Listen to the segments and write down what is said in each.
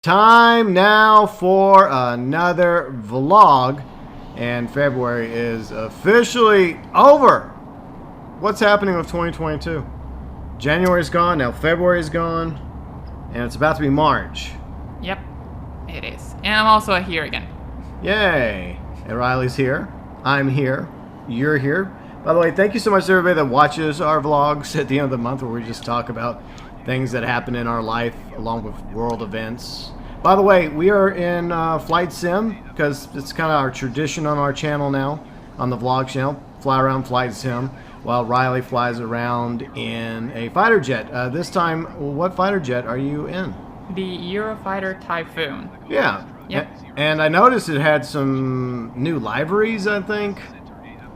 Time now for another vlog, and February is officially over. What's happening with 2022? January's gone, now February's gone, and it's about to be March. Yep, it is. And I'm also here again. Yay! And Riley's here, I'm here, you're here. By the way, thank you so much to everybody that watches our vlogs at the end of the month where we just talk about things that happen in our life along with world events. By the way, we are in Flight Sim because it's kind of our tradition on our channel now, on the vlog channel. Fly around Flight Sim while Riley flies around in a fighter jet. This time, what fighter jet are you in? The Eurofighter Typhoon. Yeah. Yep. And I noticed it had some new liveries, I think.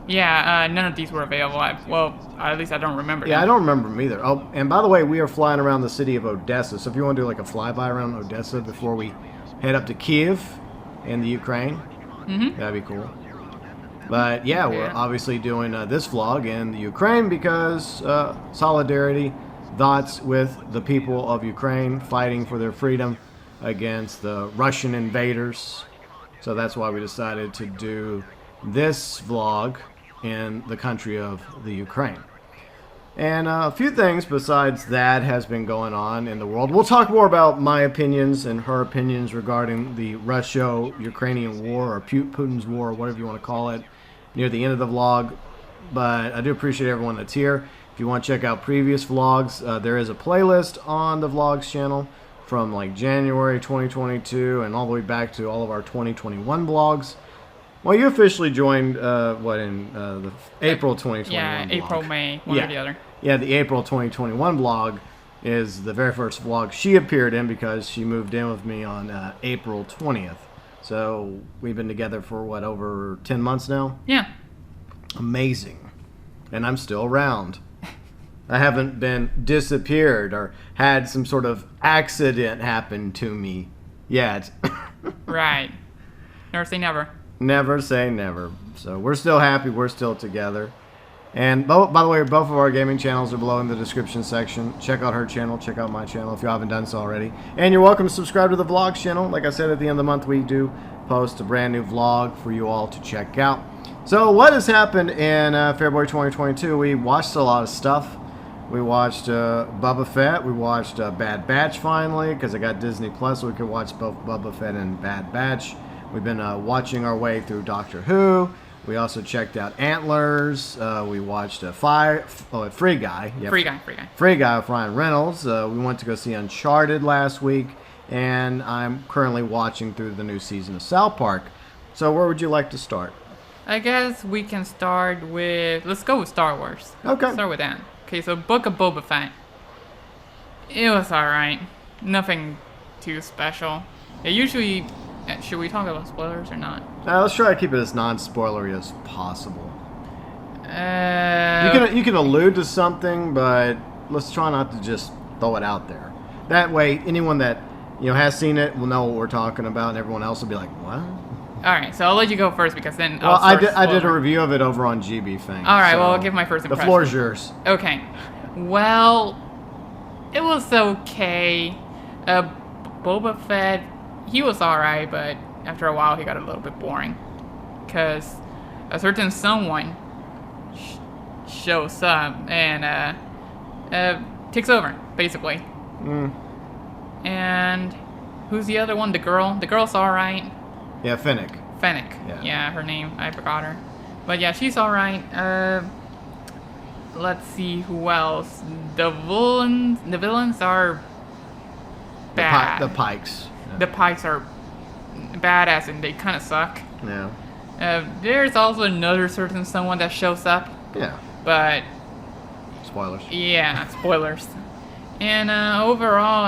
Yeah, none of these were available. Well, at least I don't remember. Yeah, them. I don't remember them either. Oh, and by the way, we are flying around the city of Odessa. So if you want to do like a flyby around Odessa before we head up to Kiev in the Ukraine, that'd be cool. But yeah, we're obviously doing this vlog in the Ukraine because solidarity, thoughts with the people of Ukraine fighting for their freedom against the Russian invaders. So that's why we decided to do this vlog in the country of the Ukraine. And a few things besides that has been going on in the world. We'll talk more about my opinions and her opinions regarding the Russia-Ukrainian war, or Putin's war, or whatever you want to call it, near the end of the vlog. But I do appreciate everyone that's here. If you want to check out previous vlogs, there is a playlist on the vlogs channel from like January 2022 and all the way back to all of our 2021 vlogs. Well, you officially joined, the April 2021 Yeah, vlog. April, May, one or the other. Yeah, the April 2021 vlog is the very first vlog she appeared in because she moved in with me on April 20th. So we've been together for, over 10 months now? Yeah. Amazing. And I'm still around. I haven't been disappeared or had some sort of accident happen to me yet. Right. Never say never. Never say never. So we're still happy. We're still together. And by the way, both of our gaming channels are below in the description section. Check out her channel. Check out my channel if you haven't done so already. And you're welcome to subscribe to the vlogs channel. Like I said, at the end of the month, we do post a brand new vlog for you all to check out. So what has happened in February 2022? We watched a lot of stuff. We watched Boba Fett. We watched Bad Batch finally because I got Disney Plus, so we could watch both Boba Fett and Bad Batch. We've been watching our way through Doctor Who. We also checked out Antlers. We watched Free Guy. Yep. Free Guy with Ryan Reynolds. We went to go see Uncharted last week. And I'm currently watching through the new season of South Park. So where would you like to start? I guess we can start with... Let's go with Star Wars. Okay. Start with that. Okay, so Book of Boba Fett. It was alright. Nothing too special. It usually... Should we talk about spoilers or not? Let's try to keep it as non-spoilery as possible. You can allude to something, but let's try not to just throw it out there. That way, anyone that has seen it will know what we're talking about, and everyone else will be like, "What?" All right, so I'll let you go first because then. I did a review of it over on GB Thing. All right, so well, I'll give my first impression. The floor is yours. Okay, well, it was okay. Boba Fett. He was alright, but after a while he got a little bit boring. Because a certain someone shows up and takes over, basically. And who's the other one? The girl? The girl's alright. Yeah, Fennec. Yeah, her name. I forgot her. But yeah, she's alright. Let's see who else. The villains are bad. The Pikes. The Pikes are badass and they kind of suck. Yeah. There's also another certain someone that shows up. Yeah. But... Spoilers. Yeah, spoilers. And overall,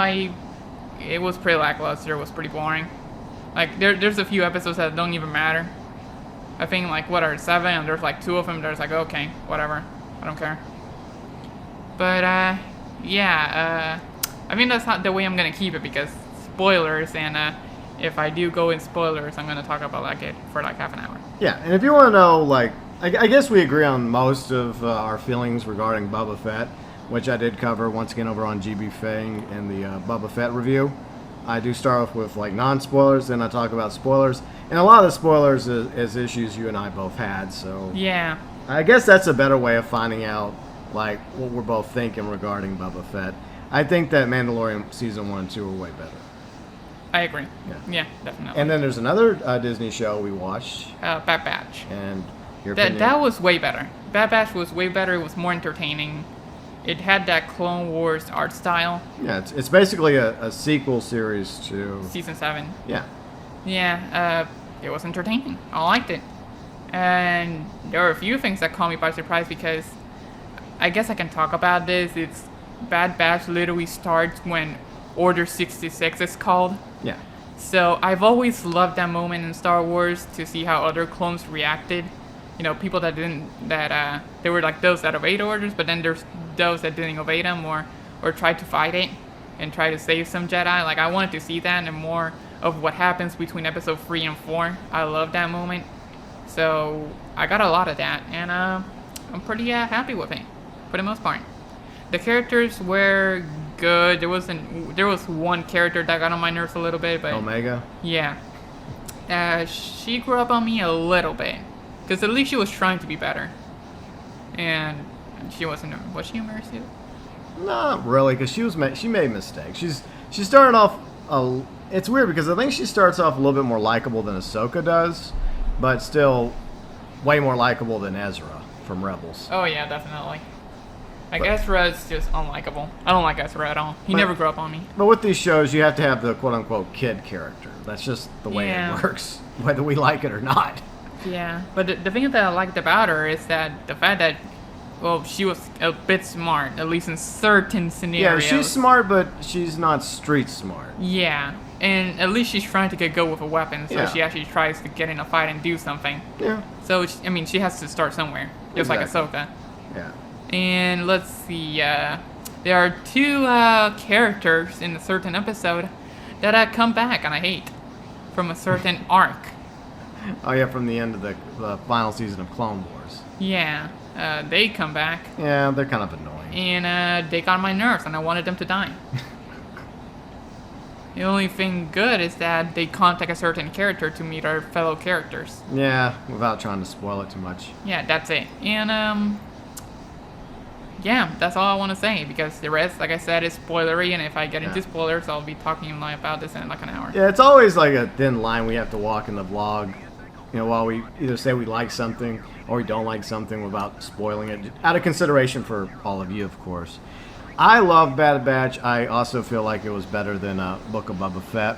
it was pretty lackluster. It was pretty boring. Like, there's a few episodes that don't even matter. I think, like, what are 7? And there's, like, 2 of them. There's, like, okay, whatever. I don't care. But, yeah, I mean, that's not the way I'm gonna keep it because spoilers, and if I do go in spoilers, I'm going to talk about it for like half an hour. Yeah, and if you want to know, I guess we agree on most of our feelings regarding Boba Fett, which I did cover once again over on GB Fang in the Boba Fett review. I do start off with like non-spoilers, then I talk about spoilers, and a lot of the spoilers is issues you and I both had. So Yeah. I guess that's a better way of finding out like what we're both thinking regarding Boba Fett. I think that Mandalorian season 1 and 2 are way better. I agree. Yeah. Yeah, definitely. And then there's another Disney show we watched, Bad Batch. and your opinion. That was way better. Bad Batch was way better. It was more entertaining. It had that Clone Wars art style. Yeah, it's basically a sequel series to Season 7. Yeah. Yeah, it was entertaining. I liked it. And there are a few things that caught me by surprise because I guess I can talk about this. It's Bad Batch literally starts when Order 66 is called. Yeah. So I've always loved that moment in Star Wars to see how other clones reacted. You know, people that didn't, they were like those that obeyed orders, but then there's those that didn't obey them or tried to fight it and try to save some Jedi. Like, I wanted to see that and more of what happens between episode 3 and 4. I love that moment. So I got a lot of that, and I'm pretty happy with it for the most part. The characters were good. There was one character that got on my nerves a little bit, but Omega. yeah, she grew up on me a little bit because at least she was trying to be better, and she wasn't. Was she a mercy? Not really, because she made mistakes. She started off. It's weird because I think she starts off a little bit more likable than Ahsoka does, but still way more likable than Ezra from Rebels. Oh yeah, definitely. Like, Ezra's just unlikable. I don't like Ezra at all. He never grew up on me. But with these shows, you have to have the quote-unquote kid character. That's just the way it works, whether we like it or not. Yeah, but the thing that I liked about her is that the fact that, well, she was a bit smart, at least in certain scenarios. Yeah, she's smart, but she's not street smart. Yeah, and at least she's trying to get good with a weapon, so she actually tries to get in a fight and do something. Yeah. So, she has to start somewhere, just like Ahsoka. Yeah. And let's see, there are two characters in a certain episode that come back and I hate from a certain arc. Oh yeah, from the end of the final season of Clone Wars. Yeah, they come back. Yeah, they're kind of annoying. And they got on my nerves and I wanted them to die. The only thing good is that they contact a certain character to meet our fellow characters. Yeah, without trying to spoil it too much. Yeah, that's it. And yeah, that's all I want to say, because the rest, like I said, is spoilery, and if I get into spoilers, I'll be talking about this in like an hour. Yeah, it's always like a thin line we have to walk in the vlog, you know, while we either say we like something or we don't like something without spoiling it, out of consideration for all of you, of course. I love Bad Batch. I also feel like it was better than Book of Boba Fett.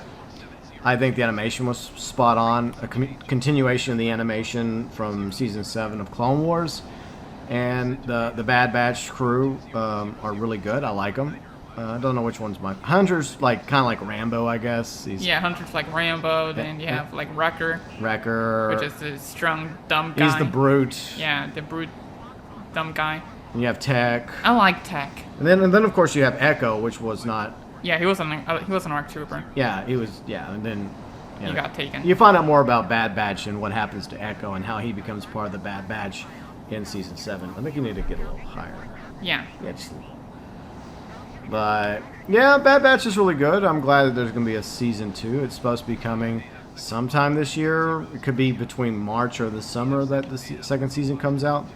I think the animation was spot on, a continuation of the animation from Season 7 of Clone Wars. And the Bad Batch crew are really good. I like them. I don't know which one's my... Hunter's kind of like Rambo, I guess. Hunter's like Rambo. Then you have like Wrecker. Which is the strong, dumb guy. He's the brute. Yeah, the brute, dumb guy. And you have Tech. I like Tech. And then of course you have Echo, which was not... Yeah, he was an ARC trooper. Yeah, he was... Yeah, and then... He got taken. You find out more about Bad Batch and what happens to Echo and how he becomes part of the Bad Batch in Season 7. I think you need to get a little higher. Yeah. Yeah, just a little. But, yeah, Bad Batch is really good. I'm glad that there's going to be a Season 2. It's supposed to be coming sometime this year. It could be between March or the summer that the second season comes out.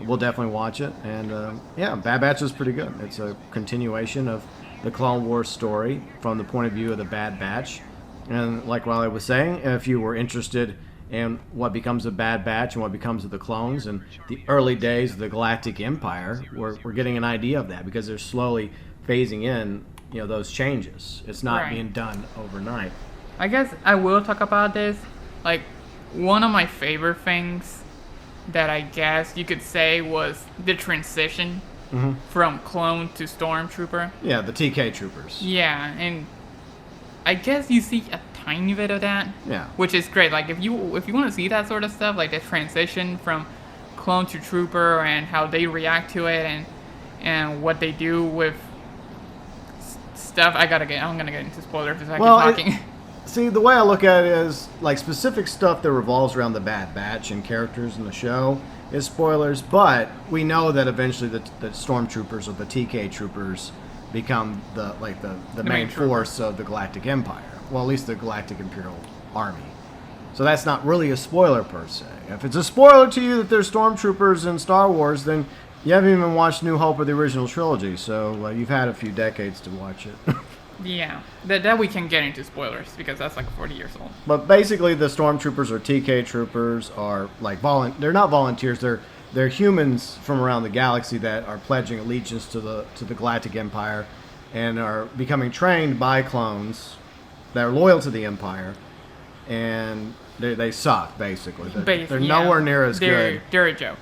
We'll definitely watch it. And, yeah, Bad Batch is pretty good. It's a continuation of the Clone Wars story from the point of view of the Bad Batch. And like Riley was saying, if you were interested in what becomes of Bad Batch and what becomes of the clones and the early days of the Galactic Empire, we're getting an idea of that because they're slowly phasing in, those changes. It's not being done overnight. I guess I will talk about this. Like, one of my favorite things that I guess you could say was the transition from clone to stormtrooper. Yeah, the TK troopers. Yeah, and I guess you see a tiny bit of that. Yeah. Which is great. Like, if you want to see that sort of stuff, like the transition from clone to trooper and how they react to it and what they do with stuff, I'm gonna get into spoilers as I keep talking. See, the way I look at it is, like, specific stuff that revolves around the Bad Batch and characters in the show is spoilers, but we know that eventually the stormtroopers or the TK troopers become the main force of the Galactic Empire. Well, at least the Galactic Imperial Army. So that's not really a spoiler per se. If it's a spoiler to you that there's stormtroopers in Star Wars, then you haven't even watched New Hope or the original trilogy, so you've had a few decades to watch it. Yeah, that we can get into spoilers because that's like 40 years old. But basically, the stormtroopers or TK troopers are like they're not volunteers. They're humans from around the galaxy that are pledging allegiance to the Galactic Empire, and are becoming trained by clones that are loyal to the Empire, and they suck basically. They're nowhere near as good. They're a joke.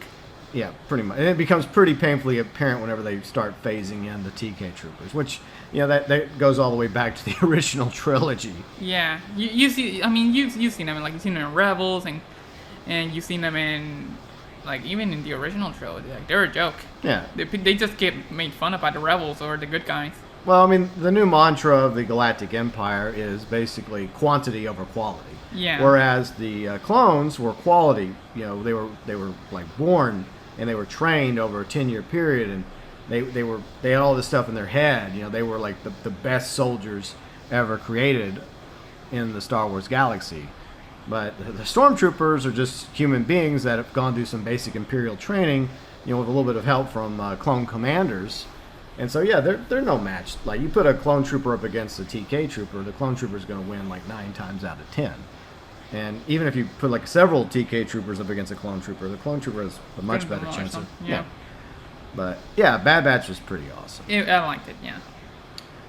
Yeah, pretty much. And it becomes pretty painfully apparent whenever they start phasing in the TK troopers, which, that goes all the way back to the original trilogy. Yeah, you see, I mean, you've seen them, you've seen them in Rebels, and you've seen them in, even in the original trilogy. They're a joke. Yeah. They just get made fun of by the Rebels or the good guys. Well, I mean, the new mantra of the Galactic Empire is basically quantity over quality. Yeah. Whereas the clones were quality. They were born and they were trained over a 10-year period, and they had all this stuff in their head. They were like the best soldiers ever created in the Star Wars galaxy. But the stormtroopers are just human beings that have gone through some basic Imperial training, with a little bit of help from clone commanders. And so, yeah, they're no match. Like, you put a clone trooper up against a TK trooper, the clone trooper is going to win 9 times out of 10. And even if you put several TK troopers up against a clone trooper, the clone trooper has a much better chance of. Yeah. But yeah, Bad Batch was pretty awesome. I liked it. Yeah.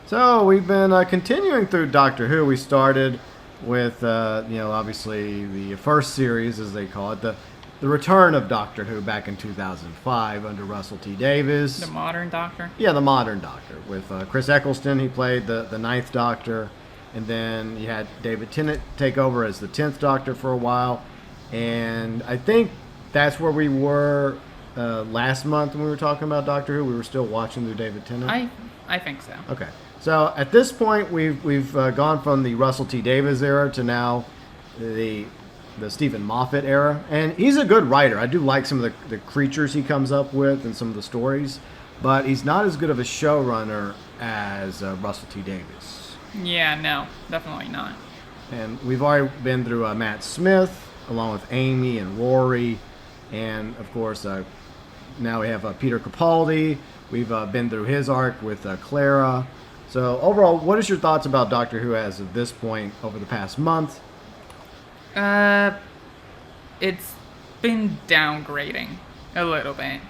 So we've been continuing through Doctor Who. We started with obviously the first series, as they call it, the return of Doctor Who back in 2005 under Russell T Davies. The modern Doctor. Yeah, the modern Doctor with Chris Eccleston. He played the ninth Doctor. And then you had David Tennant take over as the 10th Doctor for a while. And I think that's where we were last month when we were talking about Doctor Who. We were still watching through David Tennant. I think so. Okay. So at this point, we've gone from the Russell T Davies era to now the Stephen Moffat era. And he's a good writer. I do like some of the creatures he comes up with and some of the stories. But he's not as good of a showrunner as Russell T Davies. Yeah, no, definitely not. And we've already been through Matt Smith, along with Amy and Rory, and of course now we have Peter Capaldi. We've been through his arc with Clara. So overall, what is your thoughts about Doctor Who as of this point over the past month? It's been downgrading a little bit.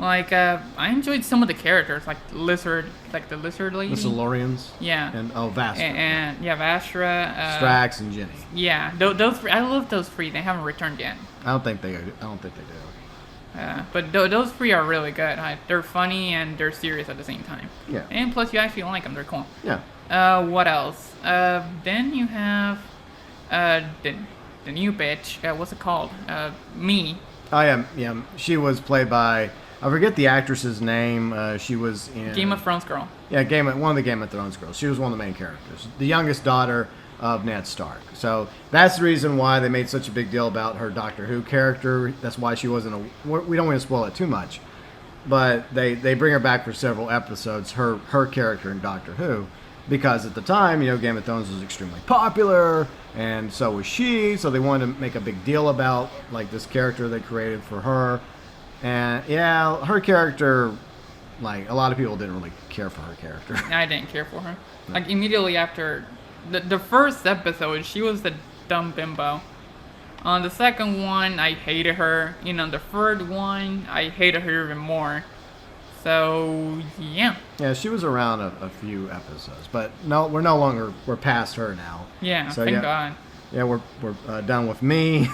I enjoyed some of the characters, the lizard lady. The Silurians. Yeah. And Vastra. And Vastra. Strax and Jenny. Yeah, those three, I love those three. They haven't returned yet. I don't think they do. But those three are really good. They're funny and they're serious at the same time. Yeah. And plus, you actually like them. They're cool. Yeah. What else? Then you have the new bitch. What's it called? Me. Oh yeah. She was played by. I forget the actress's name. She was in Game of Thrones girl. Yeah, one of the Game of Thrones girls. She was one of the main characters, the youngest daughter of Ned Stark. So that's the reason why they made such a big deal about her Doctor Who character. That's why she wasn't we don't want to spoil it too much, but they bring her back for several episodes. Her character in Doctor Who, because at the time, Game of Thrones was extremely popular, and so was she. So they wanted to make a big deal about this character they created for her. And yeah, her character, a lot of people didn't really care for her character. I didn't care for her. Immediately after the first episode, she was the dumb bimbo. On the second one, I hated her. On the third one, I hated her even more. So yeah. Yeah, she was around a few episodes, but no, we're past her now. Yeah, so, thank God. Yeah, we're done with me.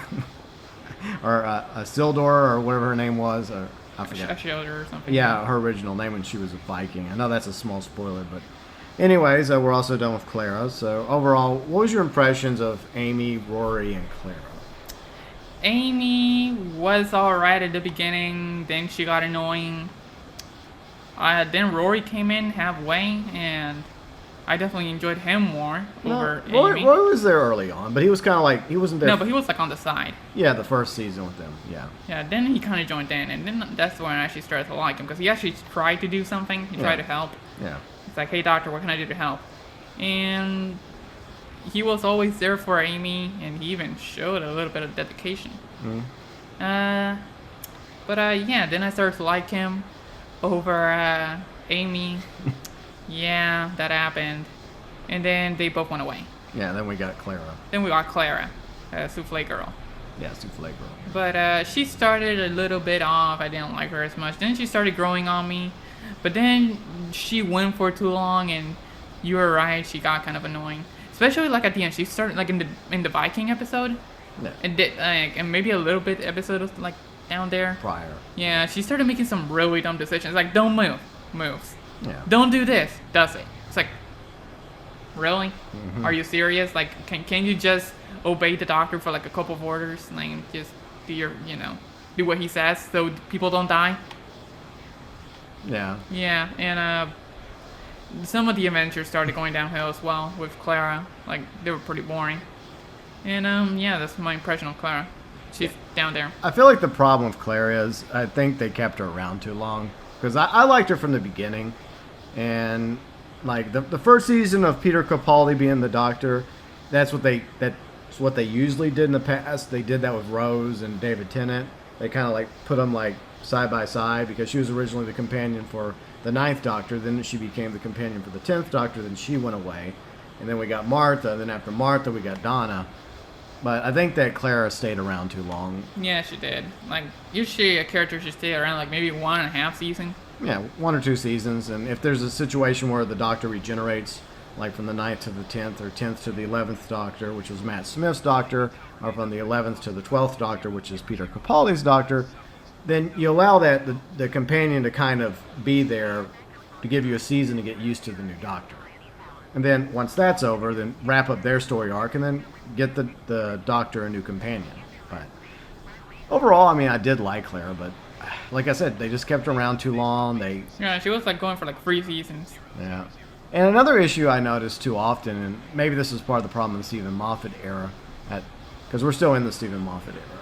Or Sildor, or whatever her name was. I forget. Ashildor or something. Yeah, her original name when she was a Viking. I know that's a small spoiler, but anyways, we're also done with Clara. So overall, what was your impressions of Amy, Rory, and Clara? Amy was alright at the beginning. Then she got annoying. Then Rory came in halfway, and I definitely enjoyed him more over Roy Amy. was there early on, but he was kind of like, he wasn't there. No, but he was like on the side. Yeah, the first season with them, yeah. Yeah, then he kind of joined in, and then that's when I actually started to like him, because he actually tried to do something. He tried to help. Yeah. It's like, hey, doctor, what can I do to help? And he was always there for Amy, and he even showed a little bit of dedication. Mm-hmm. But yeah, then I started to like him over Amy. Yeah, that happened. And then they both went away. Yeah, then we got Clara. Then we got Clara, Souffle Girl. Yeah, Souffle Girl. But she started a little bit off. I didn't like her as much. Then she started growing on me. But then she went for too long, and you were right, she got kind of annoying. Especially like at the end. She started like in the Viking episode. Yeah. And maybe a little bit episode of, like down there. Prior. Yeah, she started making some really dumb decisions. Like, don't move. Moves. Yeah. Don't do this. Does it. It's like, really? Mm-hmm. Are you serious? Like, can you just obey the doctor for like a couple of orders and like, just do what he says so people don't die? Yeah. Yeah, and some of the adventures started going downhill as well with Clara. Like, they were pretty boring. And yeah, that's my impression of Clara. She's down there. I feel like the problem with Clara is I think they kept her around too long. Because I liked her from the beginning. And like the first season of Peter Capaldi being the doctor, that's what they usually did in the past. They did that with Rose and David Tennant. They kind of like put them like side by side, because she was originally the companion for the 9th Doctor. Then she became the companion for the 10th Doctor. Then she went away. And then we got Martha. Then after Martha, we got Donna. But I think that Clara stayed around too long. Yeah, she did. Like, usually a character should stay around like maybe 1.5 seasons. Yeah, 1 or 2 seasons. And if there's a situation where the Doctor regenerates, like from the 9th to the 10th, or 10th to the 11th Doctor, which was Matt Smith's Doctor, or from the 11th to the 12th Doctor, which is Peter Capaldi's Doctor, then you allow that the companion to kind of be there to give you a season to get used to the new Doctor. And then once that's over, then wrap up their story arc, and then get the Doctor a new companion. But overall, I mean, I did like Clara, but like I said, they just kept her around too long. Yeah, she was like going for like 3 seasons. Yeah. And another issue I noticed too often, and maybe this is part of the problem in the Stephen Moffat era, because we're still in the Stephen Moffat era,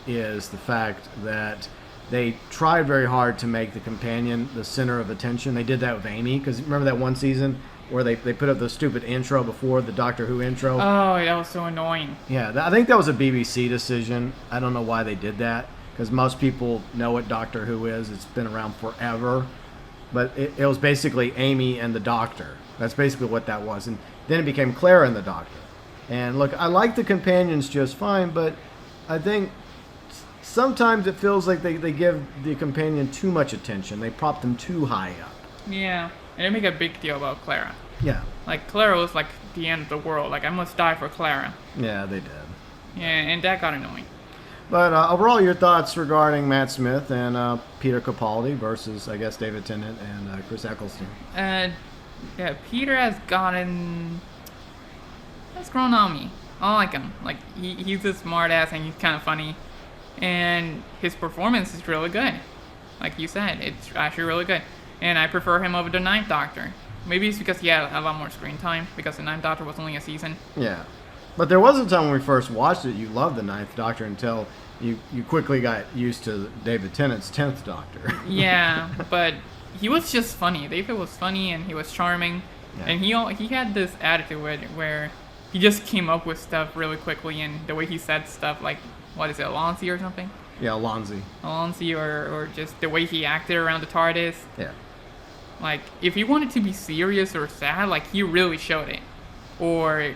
is the fact that they tried very hard to make the companion the center of attention. They did that with Amy, because remember that one season where they put up the stupid intro before the Doctor Who intro? Oh, that was so annoying. Yeah, I think that was a BBC decision. I don't know why they did that, because most people know what Doctor Who is. It's been around forever. But it was basically Amy and the Doctor. That's basically what that was. And then it became Clara and the Doctor. And look, I like the companions just fine, but I think sometimes it feels like they give the companion too much attention. They prop them too high up. Yeah, and they make a big deal about Clara. Yeah. Like, Clara was like the end of the world. Like, I must die for Clara. Yeah, they did. Yeah, and that got annoying. But overall, your thoughts regarding Matt Smith and Peter Capaldi versus, I guess, David Tennant and Chris Eccleston? Yeah, Peter has grown on me. I like him. Like, he's a smart ass and he's kind of funny. And his performance is really good. Like you said, it's actually really good. And I prefer him over the 9th Doctor. Maybe it's because he had a lot more screen time, because the 9th Doctor was only a season. Yeah. But there was a time when we first watched it, you loved the 9th Doctor until you quickly got used to David Tennant's 10th Doctor. Yeah, but he was just funny. David was funny and he was charming. Yeah. And he had this attitude where he just came up with stuff really quickly, and the way he said stuff, like, what is it, Alonzi or something? Yeah, Alonzi, or just the way he acted around the TARDIS. Yeah. Like, if he wanted to be serious or sad, like, he really showed it. Or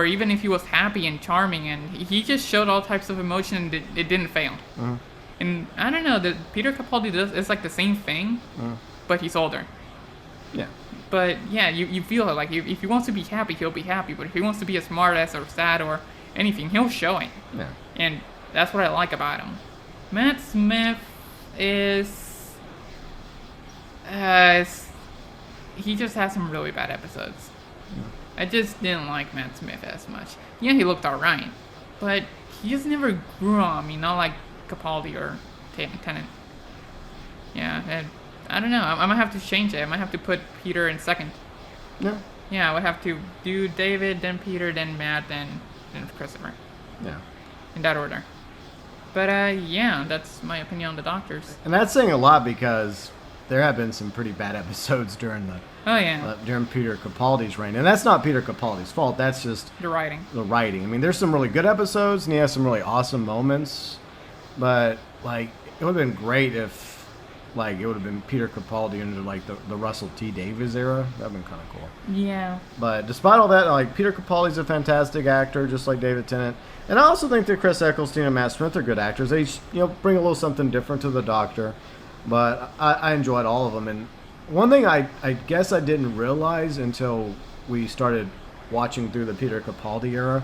even if he was happy and charming, and he just showed all types of emotion, and it didn't fail. Mm-hmm. And I don't know, that Peter Capaldi does, it's like the same thing, but he's older. Yeah. But yeah, you feel it. Like, if he wants to be happy, he'll be happy. But if he wants to be a smartass or sad or anything, he'll show it. Yeah. And that's what I like about him. Matt Smith is... he just has some really bad episodes. Yeah. I just didn't like Matt Smith as much. Yeah, he looked alright, but he just never grew on me, not like Capaldi or Tennant. Yeah, and I don't know. I might have to change it. I might have to put Peter in second. Yeah. Yeah, I would have to do David, then Peter, then Matt, then Christopher. Yeah. In that order. But yeah, that's my opinion on the Doctors. And that's saying a lot because there have been some pretty bad episodes during during Peter Capaldi's reign. And that's not Peter Capaldi's fault. That's just the writing. The writing. I mean, there's some really good episodes and he has some really awesome moments. But, like, it would have been great if, like, it would have been Peter Capaldi into, like, the Russell T. Davies era. That would have been kind of cool. Yeah. But despite all that, like, Peter Capaldi's a fantastic actor, just like David Tennant. And I also think that Chris Eccleston and Matt Smith are good actors. They, bring a little something different to the Doctor. But I enjoyed all of them. And one thing I guess I didn't realize until we started watching through the Peter Capaldi era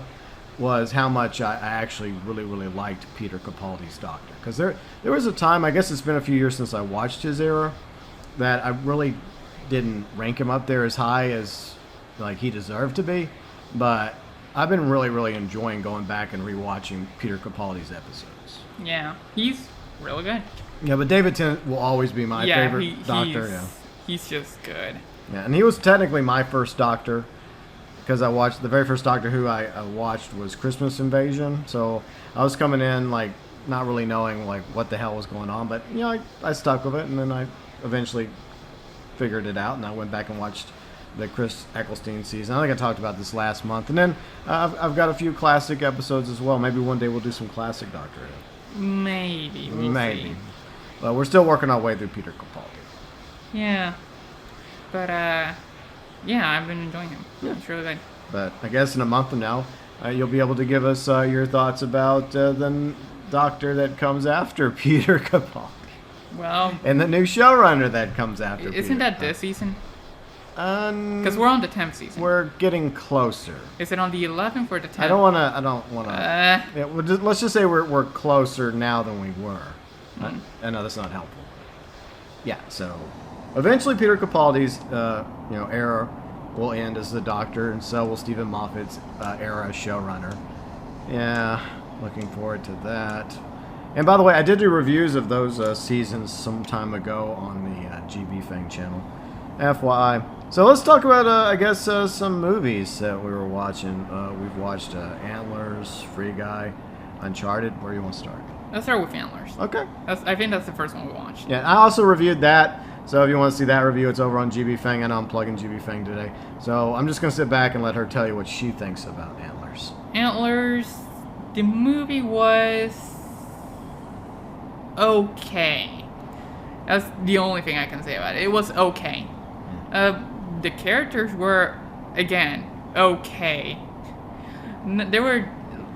was how much I actually really, really liked Peter Capaldi's Doctor. Because there was a time, I guess it's been a few years since I watched his era, that I really didn't rank him up there as high as like he deserved to be. But I've been really, really enjoying going back and rewatching Peter Capaldi's episodes. Yeah, he's really good. Yeah, but David Tennant will always be my favorite Doctor. He's just good. Yeah, and he was technically my first Doctor. Because I watched the very first Doctor Who I watched was Christmas Invasion, so I was coming in like not really knowing like what the hell was going on, but I stuck with it, and then I eventually figured it out, and I went back and watched the Chris Eccleston season. I think I talked about this last month, and then I've got a few classic episodes as well. Maybe one day we'll do some classic Doctor Who. Maybe. We'll see. But we're still working our way through Peter Capaldi. Yeah, but yeah, I've been enjoying him. Yeah. It's really good. But I guess in a month from now, you'll be able to give us your thoughts about the Doctor that comes after Peter Capaldi. Well... And the new showrunner that comes after Isn't that this season? Because we're on the 10th season. We're getting closer. Is it on the 11th or the 10th? I don't want to... let's just say we're closer now than we were. I know that's not helpful. Yeah, so... Eventually, Peter Capaldi's era will end as the Doctor, and so will Stephen Moffat's era as showrunner. Yeah, looking forward to that. And by the way, I did do reviews of those seasons some time ago on the GB Fang channel. FYI. So let's talk about, I guess, some movies that we were watching. We've watched Antlers, Free Guy, Uncharted. Where do you want to start? Let's start with Antlers. Okay. I think that's the first one we watched. Yeah, I also reviewed that. So if you want to see that review, it's over on GB Fang. I know I'm plugging GB Fang today. So I'm just going to sit back and let her tell you what she thinks about Antlers. Antlers, the movie was okay. That's the only thing I can say about it. It was okay. The characters were, again, okay.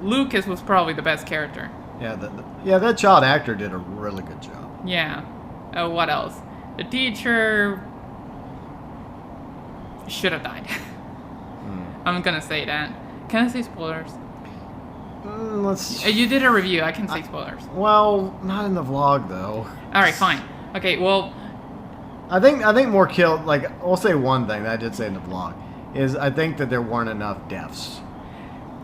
Lucas was probably the best character. Yeah, that child actor did a really good job. Yeah. What else? The teacher should have died. I'm gonna say that. Can I say spoilers? You did a review. I can say spoilers. Well, not in the vlog though. All right, fine. Okay, well. I think more killed. Like, I'll say one thing that I did say in the vlog is I think that there weren't enough deaths.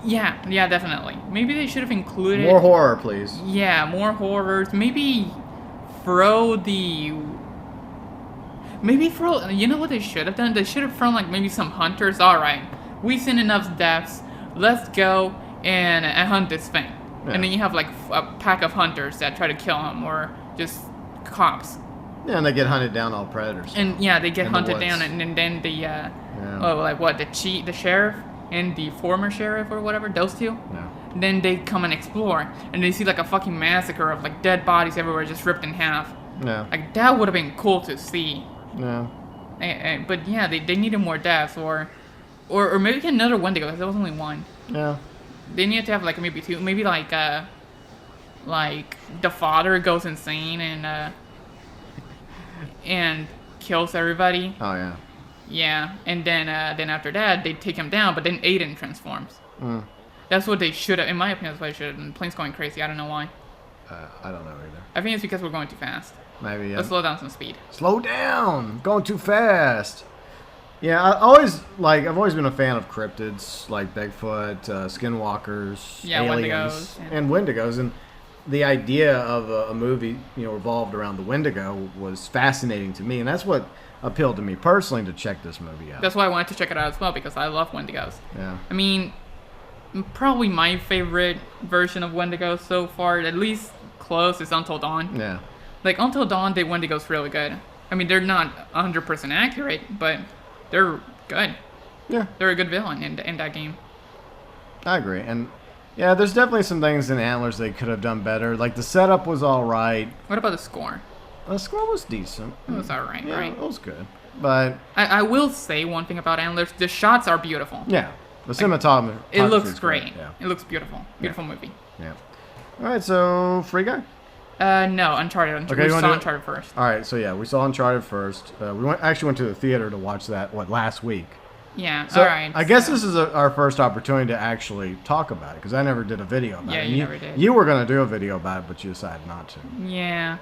Yeah, definitely. Maybe they should have included more horror, please. Yeah, more horrors. Maybe throw. You know what they should have done? They should have thrown like maybe some hunters. All right, we've seen enough deaths. Let's go and hunt this thing. Yeah. And then you have like a pack of hunters that try to kill him, or just cops. Yeah, and they get hunted down, all predators. And yeah, they get hunted down, and then the sheriff and the former sheriff or whatever, those two. Yeah. Then they come and explore, and they see like a fucking massacre of like dead bodies everywhere, just ripped in half. Yeah. Like that would have been cool to see. Yeah. But yeah, they needed more deaths, or maybe another Wendigo, because there was only one. Yeah. They needed to have like maybe two, maybe like the father goes insane and kills everybody. Oh yeah. Yeah, and then after that they take him down, but then Aiden transforms. That's what they should have, in my opinion. That's what they should have. And the plane's going crazy. I don't know why. I don't know either. I think it's because we're going too fast. Maybe. Yeah. Let's slow down some speed. Slow down! Going too fast. Yeah, I've always been a fan of cryptids like Bigfoot, skinwalkers, aliens, and Wendigos, and the idea of a movie revolved around the Wendigo was fascinating to me, and that's what appealed to me personally to check this movie out. That's why I wanted to check it out as well, because I love Wendigos. Yeah. I mean, probably my favorite version of Wendigo so far, at least close, is Until Dawn. Yeah. Like, Until Dawn did Wendigos really good. I mean, they're not 100% accurate, but they're good. Yeah. They're a good villain in that game. I agree. And, yeah, there's definitely some things in Antlers they could have done better. Like, the setup was all right. What about the score? The score was decent. It was alright, Yeah, right? it was good. But, I will say one thing about Antlers. The shots are beautiful. yeah. The cinematography. It looks is great. Yeah. It looks beautiful. Beautiful movie. Yeah. All right, so, Free Guy? No, Uncharted. Okay, we you wanna saw do it? Uncharted first. All right, so, yeah, we saw Uncharted first. Actually went to the theater to watch that, last week. Yeah, So, alright. I guess this is our first opportunity to actually talk about it, because I never did a video about Yeah, it. you never did. You were going to do a video about it, but you decided not to. Yeah.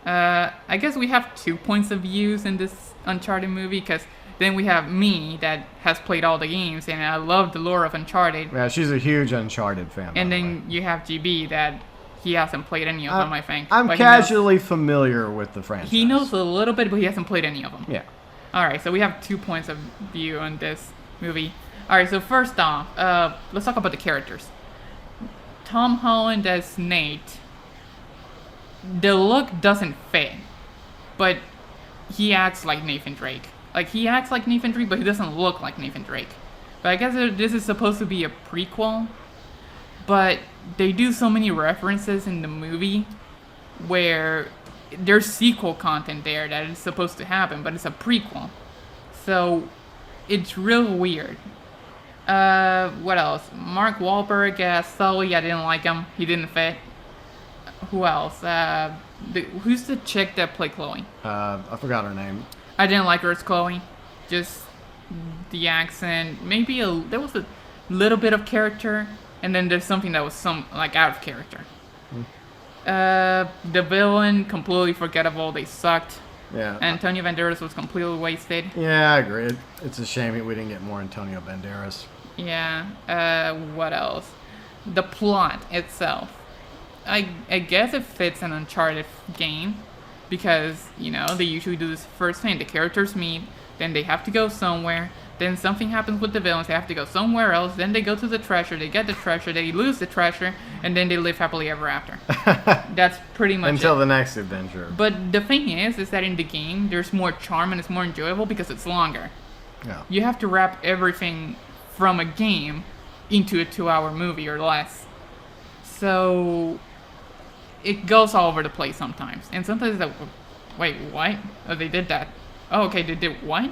I guess we have 2 points of views in this Uncharted movie, because then we have me that has played all the games, and I love the lore of Uncharted. Yeah, she's a huge Uncharted fan. And by the then way. you have GB that he hasn't played any of them, I think. I'm But he knows- casually familiar with the franchise. He knows a little bit, but he hasn't played any of them. Yeah. Alright, so we have 2 points of view on this movie. Alright, so first off, let's talk about the characters. Tom Holland as Nate, the look doesn't fit, but he acts like Nathan Drake. Like, he acts like Nathan Drake, but he doesn't look like Nathan Drake. But I guess this is supposed to be a prequel, but they do so many references in the movie where there's sequel content there that is supposed to happen, but it's a prequel. So it's real weird. What else? Mark Wahlberg as Sully, I didn't like him. He didn't fit. Who else? Who's the chick that played Chloe? I forgot her name. I didn't like her as Chloe. Just the accent. Maybe there was a little bit of character, and then there's something that was out of character. The villain, completely forgettable. They sucked. Yeah. Antonio Banderas was completely wasted. Yeah, I agree. It's a shame we didn't get more Antonio Banderas. Yeah. What else? The plot itself. I guess it fits an Uncharted game because, they usually do this first thing. The characters meet, then they have to go somewhere, then something happens with the villains, they have to go somewhere else, then they go to the treasure, they get the treasure, they lose the treasure, and then they live happily ever after. That's pretty much Until it. the next adventure. But the thing is that in the game, there's more charm and it's more enjoyable because it's longer. Yeah. You have to wrap everything from a game into a 2-hour movie or less. So it goes all over the place sometimes. And sometimes it's like, wait, what? Oh, they did that. Oh, okay, they did what?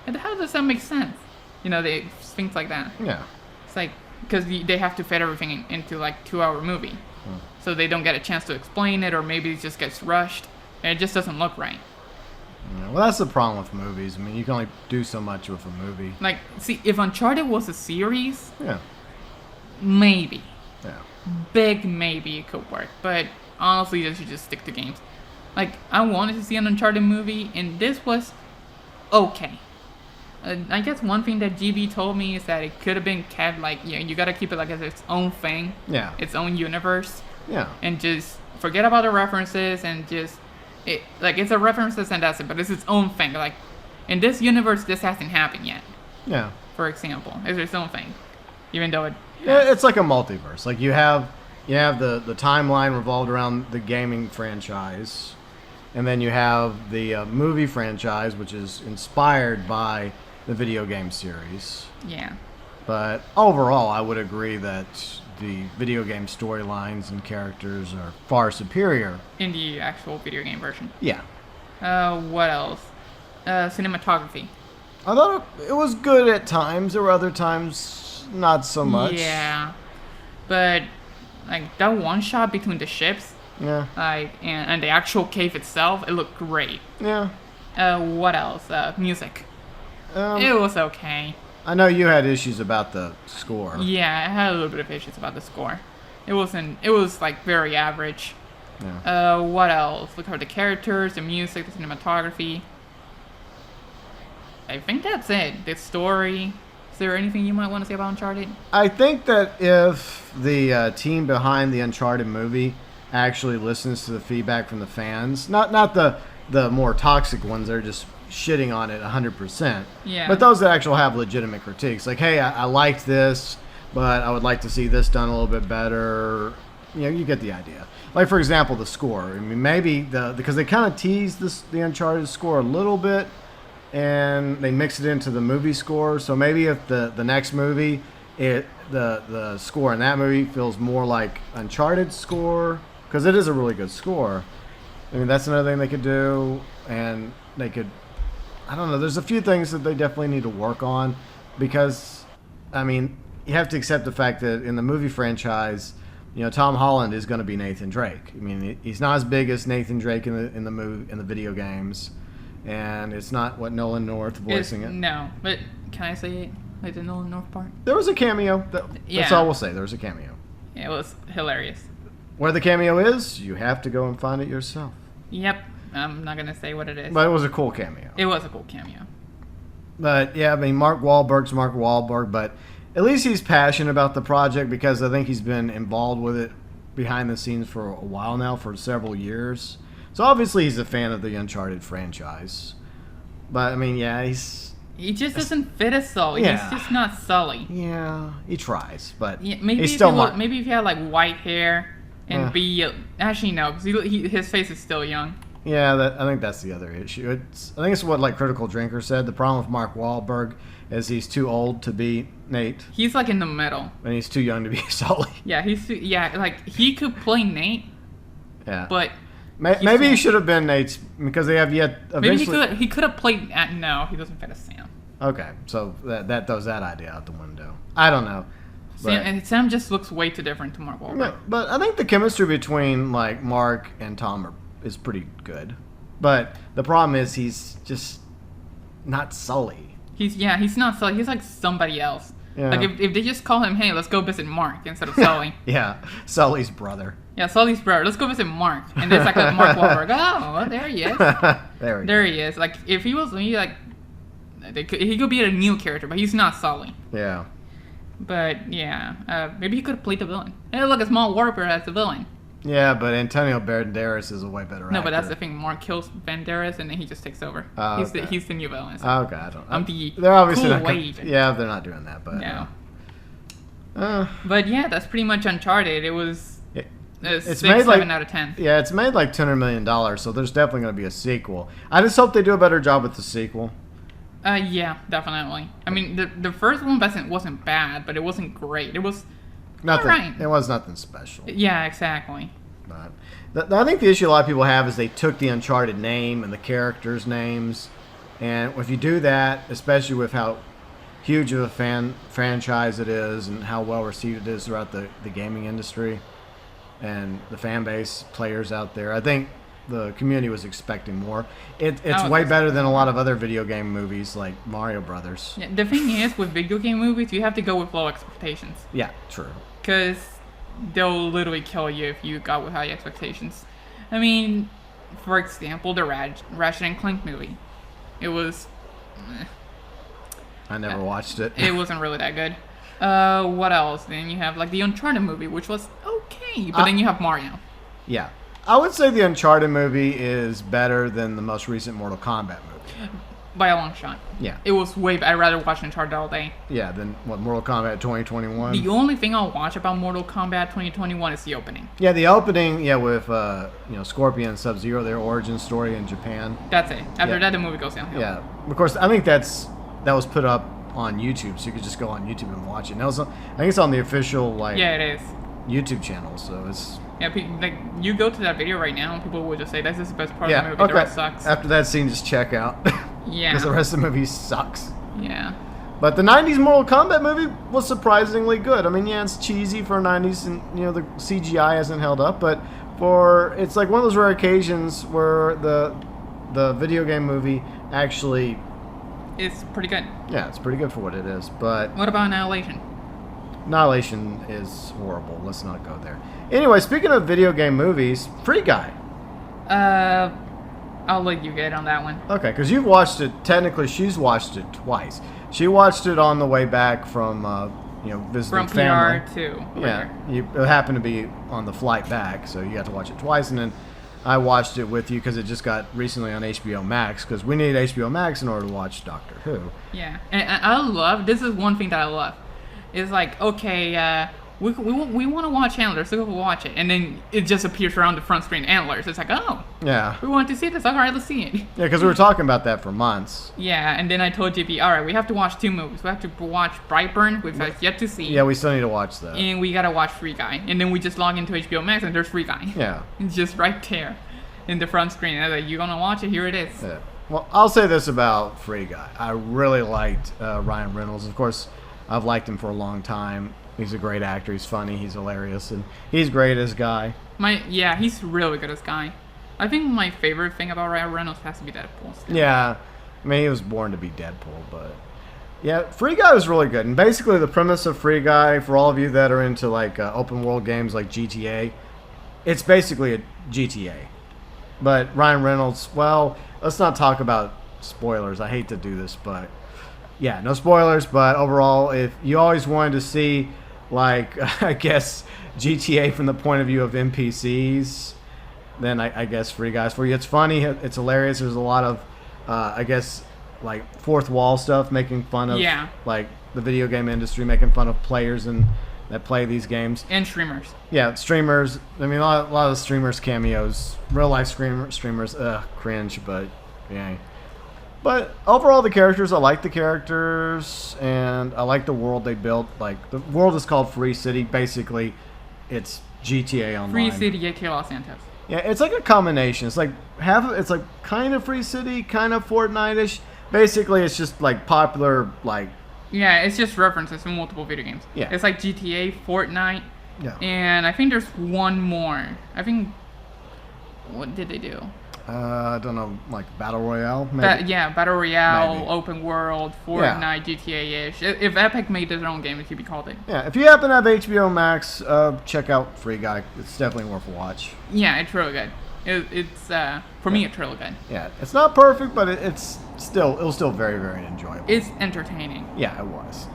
And how does that make sense? Things like that. Yeah. It's like, because they have to fit everything into like 2-hour movie. So they don't get a chance to explain it, or maybe it just gets rushed, and it just doesn't look right. Yeah, well, that's the problem with movies. I mean, you can only do so much with a movie. Like, see, if Uncharted was a series, Yeah. maybe. Yeah. Big maybe it could work, but honestly, they should just stick to games. Like, I wanted to see an Uncharted movie, and this was okay. I guess one thing that GB told me is that it could have been kept, like, you gotta keep it like as its own thing, Yeah. its own universe, Yeah. and just forget about the references and just, it's a references and that's it, but it's its own thing. Like, in this universe, this hasn't happened yet, Yeah. for example. It's its own thing, even though it... Yeah, it's like a multiverse. Like you have the timeline revolved around the gaming franchise, and then you have the movie franchise, which is inspired by the video game series. Yeah. But overall, I would agree that the video game storylines and characters are far superior. In the actual video game version. Yeah. What else? Cinematography. I thought it was good at times. There were other times not so much. Yeah. But, like, that one shot between the ships, Yeah. like, and the actual cave itself, it looked great. Yeah. What else? Music. It was okay. I know you had issues about the score. Yeah, I had a little bit of issues about the score. It was, like, very average. Yeah. What else? Look at the characters, the music, the cinematography. I think that's it. The story. Is there anything you might want to say about Uncharted? I think that if the team behind the Uncharted movie actually listens to the feedback from the fans, not the more toxic ones that are just shitting on it 100%. Yeah. But those that actually have legitimate critiques, like, hey, I liked this, but I would like to see this done a little bit better. You get the idea. Like, for example, the score. I mean, maybe because they kind of teased the Uncharted score a little bit, and they mix it into the movie score. So maybe if the next movie, the score in that movie feels more like Uncharted score, because it is a really good score. I mean, that's another thing they could do, and they could, I don't know, there's a few things that they definitely need to work on, because, I mean, you have to accept the fact that in the movie franchise, Tom Holland is going to be Nathan Drake. I mean, he's not as big as Nathan Drake in the video games, and it's not what Nolan North voicing it. No, but can I say it? Like the Nolan North part? There was a cameo. That's all we'll say. There was a cameo. Yeah, it was hilarious. Where the cameo is, you have to go and find it yourself. Yep. I'm not going to say what it is. But it was a cool cameo. It was a cool cameo. But, yeah, I mean, Mark Wahlberg's Mark Wahlberg, but at least he's passionate about the project, because I think he's been involved with it behind the scenes for a while now, for several years. So, obviously, he's a fan of the Uncharted franchise. But, I mean, yeah, he just doesn't fit as Sully. Yeah. He's just not Sully. Yeah, he tries, but yeah, maybe he's still maybe if he had like white hair and actually no, because his face is still young. Yeah, I think that's the other issue. I think it's what like Critical Drinker said. The problem with Mark Wahlberg is he's too old to be Nate. He's like in the middle, and he's too young to be Sully. Yeah, like he could play Nate. Yeah, but. Maybe he should have been Nate's, because they have yet eventually... Maybe he could have played... no, he doesn't fit as Sam. Okay, so that throws that idea out the window. I don't know. Sam just looks way too different to Mark Wahlberg. But I think the chemistry between like Mark and Tom is pretty good. But the problem is he's just not Sully. He's not Sully. He's like somebody else. Yeah. Like if they just call him, hey, let's go visit Mark instead of Sully. Yeah, Sully's brother. Yeah, Sully's brother. Let's go visit Mark. And there's like a Mark Wahlberg. Oh, there he is. there he is. Like if he was me, like he could be a new character, but he's not Sully. Yeah. But yeah, maybe he could have played the villain. Hey, look, it's Mark Wahlberg as the villain. Yeah, but Antonio Banderas is a way better actor. No, but that's the thing. Mark kills Banderas, and then he just takes over. He's the new villain. So okay, I'm the they're obviously cool not agent. Yeah, they're not doing that, but no. But yeah, that's pretty much Uncharted. It was it's 7 out of 10. Yeah, it's made like $200 million, so there's definitely going to be a sequel. I just hope they do a better job with the sequel. Yeah, definitely. I mean, the first one wasn't bad, but it wasn't great. It was nothing. Right. It was nothing special. Yeah, exactly. But I think the issue a lot of people have is they took the Uncharted name and the characters' names, and if you do that, especially with how huge of a franchise it is and how well received it is throughout the gaming industry and the fan base, players out there, I think the community was expecting more. It's way better than a lot of other video game movies like Mario Brothers. Yeah, the thing is, with video game movies, you have to go with low expectations. Yeah, true. Because they'll literally kill you if you go with high expectations. I mean, for example, the Ratchet and Clank movie. It was... I never watched it. It wasn't really that good. What else? Then you have like the Uncharted movie, which was okay, but then you have Mario. Yeah. I would say the Uncharted movie is better than the most recent Mortal Kombat movie. By a long shot. Yeah. It was way... I'd rather watch Uncharted all day. Yeah, than what, Mortal Kombat 2021? The only thing I'll watch about Mortal Kombat 2021 is the opening. Yeah, the opening, with Scorpion and Sub-Zero, their origin story in Japan. That's it. After that, the movie goes downhill. Yeah. Of course, I think that was put up on YouTube, so you could just go on YouTube and watch it. And I think it's on the official, Yeah, it is. YouTube channel, so it's... Yeah, you go to that video right now, and people will just say, this is the best part of the movie, the rest sucks. After that scene, just check out. Yeah. Because the rest of the movie sucks. Yeah. But the 90s Mortal Kombat movie was surprisingly good. I mean, yeah, it's cheesy for 90s, and, the CGI hasn't held up, but it's like one of those rare occasions where the video game movie actually... It's pretty good. Yeah, it's pretty good for what it is, but... What about Annihilation? Annihilation is horrible. Let's not go there. Anyway, speaking of video game movies, Free Guy. I'll let you get on that one. Okay, because you've watched it. Technically, she's watched it twice. She watched it on the way back from, visiting family. From PR too. Yeah, you happened to be on the flight back, so you got to watch it twice. And then I watched it with you because it just got recently on HBO Max, because we need HBO Max in order to watch Doctor Who. Yeah, and I love, this is one thing that I love. It's like, okay, we want to watch Antlers, so we'll watch it. And then it just appears around the front screen, Antlers. It's like, oh, yeah, we want to see this. All right, let's see it. Yeah, because we were talking about that for months. Yeah, and then I told JP, all right, we have to watch 2 movies. We have to watch Brightburn, which I've yet to see. Yeah, we still need to watch that. And we got to watch Free Guy. And then we just log into HBO Max, and there's Free Guy. Yeah. It's just right there in the front screen. And I was like, you going to watch it? Here it is. Yeah. Well, I'll say this about Free Guy. I really liked Ryan Reynolds. Of course, I've liked him for a long time. He's a great actor. He's funny. He's hilarious. And he's great as Guy. Yeah, he's really good as Guy. I think my favorite thing about Ryan Reynolds has to be Deadpool. Still. Yeah. I mean, he was born to be Deadpool, but... Yeah, Free Guy was really good. And basically the premise of Free Guy, for all of you that are into like open world games like GTA, it's basically a GTA. But Ryan Reynolds, well, let's not talk about spoilers. I hate to do this, but... Yeah, no spoilers, but overall, if you always wanted to see... like, I guess, GTA from the point of view of NPCs, then I guess Free Guy's for you. It's funny. It's hilarious. There's a lot of, I guess, like, fourth wall stuff, making fun of, like, the video game industry, making fun of players that play these games. And streamers. Yeah, streamers. I mean, a lot of the streamers' cameos. Real-life streamers, cringe, but, yeah. But overall, the characters, I like the characters, and I like the world they built. Like, the world is called Free City. Basically, it's GTA Online. Free City, GTA Los Santos. Yeah, it's like a combination. It's like it's like kind of Free City, kind of Fortnite-ish. Basically, it's just like popular, like... Yeah, it's just references to multiple video games. Yeah. It's like GTA, Fortnite, and I think there's one more. I think... What did they do? I don't know, like Battle Royale, maybe? Battle Royale, maybe. Open World, Fortnite, GTA-ish. If Epic made their own game, it could be called it. Yeah, if you happen to have HBO Max, check out Free Guy. It's definitely worth a watch. Yeah, it's really good. It's for me, it's really good. Yeah, it's not perfect, but it was still very, very enjoyable. It's entertaining. Yeah, it was.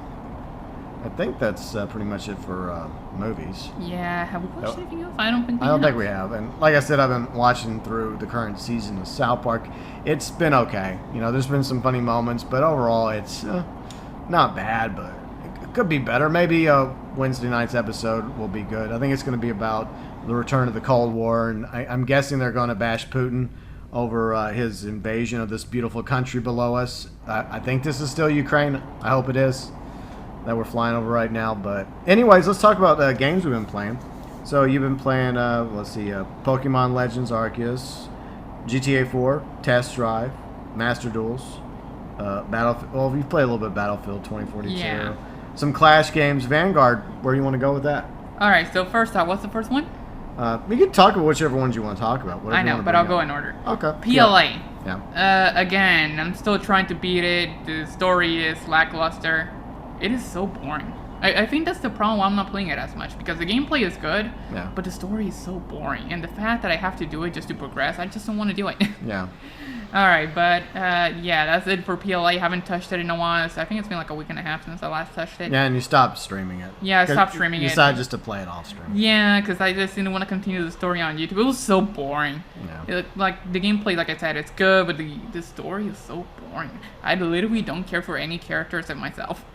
I think that's pretty much it for movies. Yeah, have we watched anything else? I don't think we have. And like I said, I've been watching through the current season of South Park. It's been okay. You know, there's been some funny moments, but overall, it's not bad, but it could be better. Maybe Wednesday night's episode will be good. I think it's going to be about the return of the Cold War, and I'm guessing they're going to bash Putin over his invasion of this beautiful country below us. I think this is still Ukraine. I hope it is. That we're flying over right now. But anyways, let's talk about games we've been playing. So you've been playing, let's see, Pokémon Legends Arceus, GTA 4, Test Drive, Master Duels, Battlefield. Well, you've played a little bit of Battlefield 2042. Yeah. Some Clash games. Vanguard, where do you want to go with that? All right, so first off, what's the first one? We can talk about whichever ones you want to talk about. I know, but I'll go in order. Okay. PLA. Yeah. Again, I'm still trying to beat it. The story is lackluster. It is so boring. I think that's the problem why I'm not playing it as much, because the gameplay is good, but the story is so boring. And the fact that I have to do it just to progress, I just don't want to do it. Yeah. Alright, but yeah, that's it for PLA. Haven't touched it in a while. So I think it's been like a week and a half since I last touched it. Yeah, and you stopped streaming it. Yeah, I stopped streaming it. You decided just to play it off stream. Yeah, because I just didn't want to continue the story on YouTube. It was so boring. Yeah. Like, the gameplay, like I said, it's good, but the story is so boring. I literally don't care for any character except myself.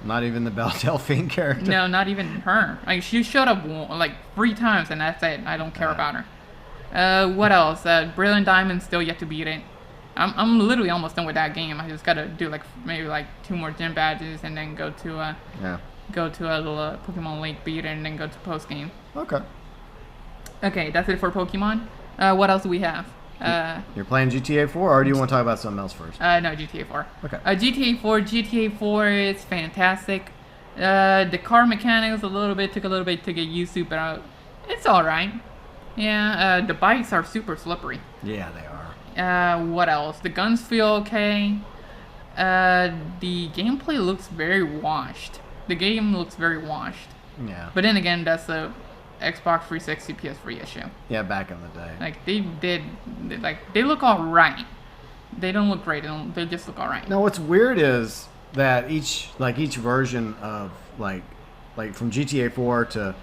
Not even the Belle Delphine character? No, not even her. Like, she showed up like 3 times, and that's it. I don't care about her. What else? Brilliant Diamond, still yet to beat it. I'm literally almost done with that game. I just gotta do like maybe like 2 more gym badges, and then go to a little Pokemon Lake, beat it, and then go to post game. Okay. Okay, that's it for Pokemon. What else do we have? You're playing GTA 4, or do you want to talk about something else first? No, GTA 4. Okay. GTA 4 is fantastic. The car mechanics took a little bit to get used to, but it's alright. Yeah, the bikes are super slippery. Yeah, they are. What else? The guns feel okay. The gameplay looks very washed. The game looks very washed. Yeah. But then again, that's a Xbox 360 PS3 issue. Yeah, back in the day. Like, they look alright. They don't look great. They just look alright. No, what's weird is that each version of like from GTA 4 to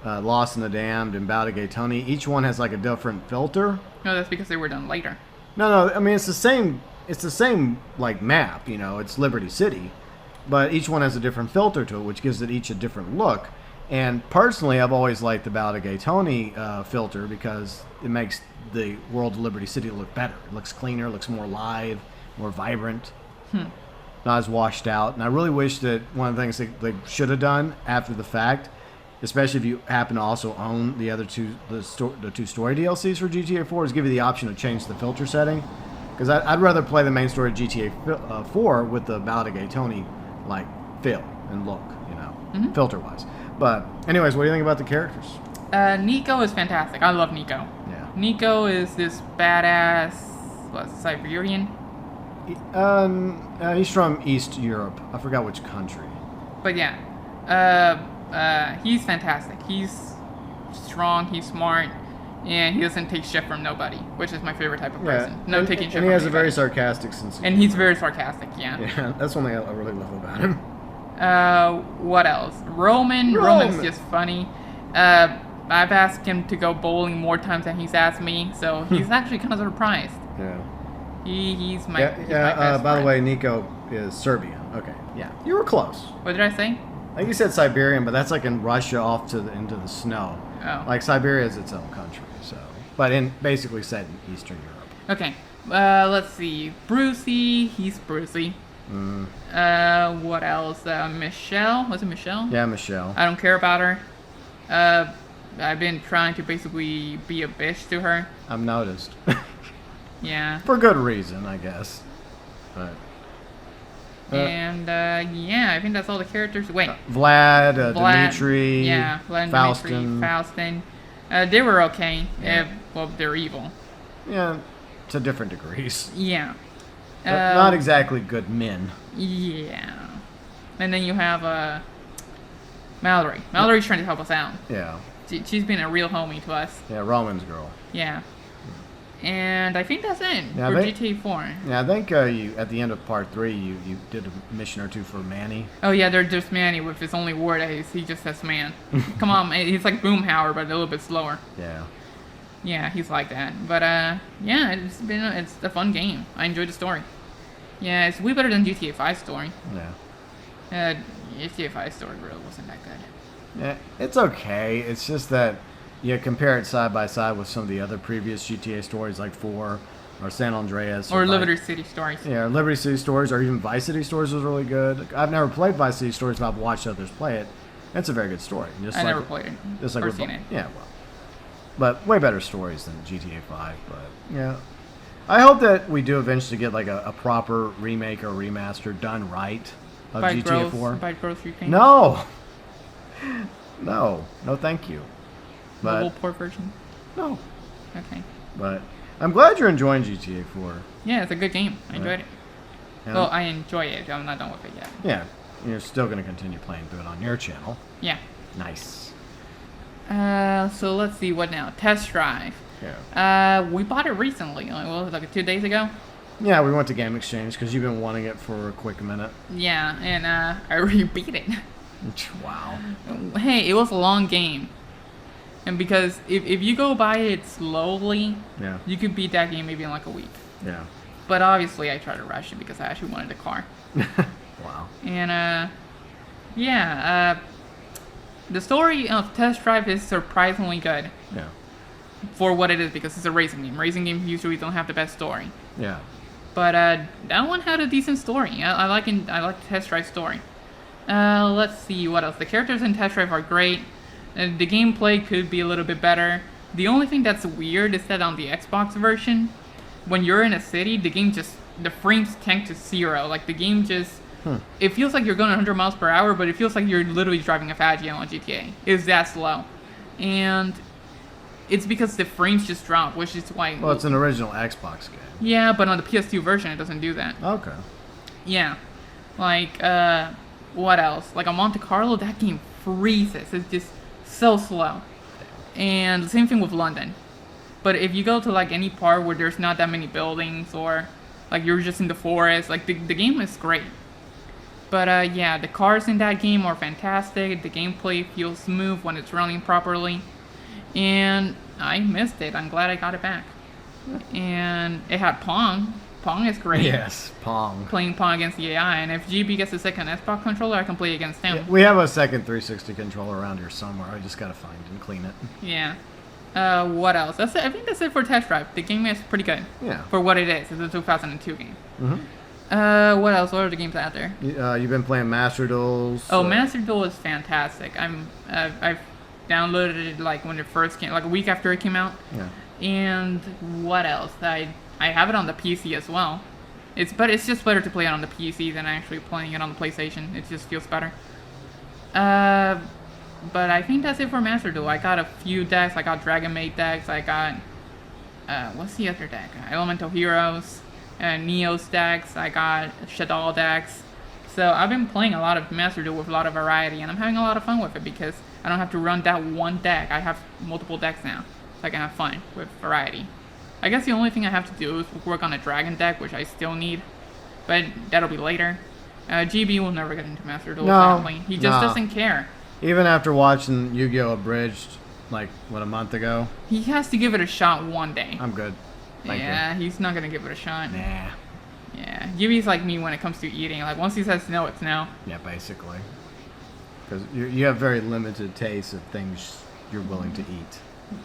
Lost in the Damned, and Bow to Gay Tony, each one has like a different filter. No, that's because they were done later. No, I mean it's the same. It's the same like map. You know, it's Liberty City, but each one has a different filter to it, which gives it each a different look. And personally, I've always liked the Bow to Gay Tony filter because it makes the world of Liberty City look better. It looks cleaner, looks more live, more vibrant, not as washed out. And I really wish that one of the things they should have done after the fact, especially if you happen to also own the other two story DLCs for GTA 4, is give you the option to change the filter setting. Because I'd rather play the main story of GTA 4 with the Bow to Gay Tony like feel and look, you know, filter wise. But anyways, what do you think about the characters? Nico is fantastic. I love Nico. Yeah. Nico is this badass, Siberian? He's from East Europe. I forgot which country. But yeah, he's fantastic. He's strong, he's smart, and he doesn't take shit from nobody, which is my favorite type of person. Taking shit from And he has anybody. a very sarcastic sense of humor. And he's very sarcastic, yeah. Yeah, that's one thing I really love about him. What else? Roman's just funny. I've asked him to go bowling more times than he's asked me, so he's actually kind of surprised. Yeah. He's my best friend. By the way, Nico is Serbian. Okay. Yeah. You were close. What did I say? I think you said Siberian, but that's like in Russia off into the snow. Oh. Like Siberia is its own country, so. But basically set in Eastern Europe. Okay. Let's see. Brucey. He's Brucey. What else? Michelle. Was it Michelle? Yeah, Michelle. I don't care about her. I've been trying to basically be a bitch to her. I've noticed. Yeah. For good reason, I guess. But. And yeah, I think that's all the characters. Wait. Vlad, Dimitri. Yeah, Vlad, Faustin. Dimitri, Faustin. They were okay. Yeah. Well, they're evil. Yeah, to different degrees. Yeah. But not exactly good men. Yeah. And then you have Mallory. Mallory's trying to help us out. Yeah. She's been a real homie to us. Yeah, Roman's girl. Yeah. And I think that's it Yeah, for GTA 4. Yeah, I think you at the end of part 3 you did a mission or two for Manny. Oh yeah, they're just Manny with his only word. He just says man. Come on, man. He's like Boomhauer, but a little bit slower. Yeah. Yeah, he's like that. But yeah, it's a fun game. I enjoyed the story. Yeah, it's way better than GTA 5 story. Yeah. GTA 5 story really wasn't that good. Yeah, it's okay. It's just that you compare it side by side with some of the other previous GTA stories like 4 or San Andreas. Or Liberty City stories. Yeah, Liberty City stories or even Vice City stories was really good. I've never played Vice City stories, but I've watched others play it. It's a very good story. I never played it. Just like or seen it. Yeah, well. But way better stories than GTA 5. But yeah. I hope that we do eventually get like a proper remake or remaster done right of GTA 4. By Gross Reclaim? No! No, thank you. But, Mobile port version? No. Okay. But I'm glad you're enjoying GTA 4. Yeah, it's a good game. I enjoyed it. Yeah. Well, I enjoy it. I'm not done with it yet. Yeah, you're still going to continue playing through it on your channel. Yeah. Nice. So let's see, what now? Test Drive. Yeah. We bought it recently. Like 2 days ago? Yeah, we went to Game Exchange because you've been wanting it for a quick minute. Yeah, and I already beat it. Wow. Hey, it was a long game. And because if you go by it slowly, Yeah. you could beat that game maybe in like a week. Yeah. But obviously I tried to rush it because I actually wanted the car. Wow. And the story of Test Drive is surprisingly good Yeah. for what it is because it's a racing game. Racing games usually don't have the best story. Yeah. But that one had a decent story. I like the Test Drive story. Let's see what else. The characters in Test Drive are great. The gameplay could be a little bit better. The only thing that's weird is that on the Xbox version, when you're in a city, the frames tank to 0. Like the game just, it feels like you're going 100 miles per hour, but it feels like you're literally driving a Faggio on GTA. It's that slow. And it's because the frames just drop, which is why... Well, it's an original Xbox game. Yeah, but on the PS2 version, it doesn't do that. Okay. Yeah. Like, what else? Like on Monte Carlo, that game freezes. It's just so slow. And the same thing with London. But if you go to like any part where there's not that many buildings or like you're just in the forest, like the game is great. But yeah, the cars in that game are fantastic. The gameplay feels smooth when it's running properly. And I missed it. I'm glad I got it back. And it had Pong. Pong is great. Yes, Pong. Playing Pong against the AI. And if GB gets a second Xbox controller, I can play against him. Yeah, we have a second 360 controller around here somewhere. I just gotta find and clean it. Yeah. What else? That's it. I think that's it for Test Drive. The game is pretty good. Yeah. For what it is. It's a 2002 game. What else? What are the games out there? You've been playing Master Duels. Oh, Master Duel is fantastic. I've downloaded it like when it first came, like a week after it came out. Yeah. And what else? I have it on the PC as well. But it's just better to play it on the PC than actually playing it on the PlayStation. It just feels better. But I think that's it for Master Duel. I got a few decks. I got Dragon Maid decks. I got what's the other deck? Elemental Heroes, Neos decks. I got Shadal decks. So I've been playing a lot of Master Duel with a lot of variety, and I'm having a lot of fun with it because I don't have to run that one deck. I have multiple decks now, so I can have fun with variety. I guess the only thing I have to do is work on a Dragon deck, which I still need, but that'll be later. GB will never get into Master Duel, sadly. He just doesn't care. Even after watching Yu-Gi-Oh! Abridged, like, a month ago? He has to give it a shot one day. I'm good. Thank you. He's not gonna give it a shot. Nah. Yeah, GB's like me when it comes to eating. Like, once he says no, it's no. Yeah, basically. Because you have very limited taste of things you're willing to eat.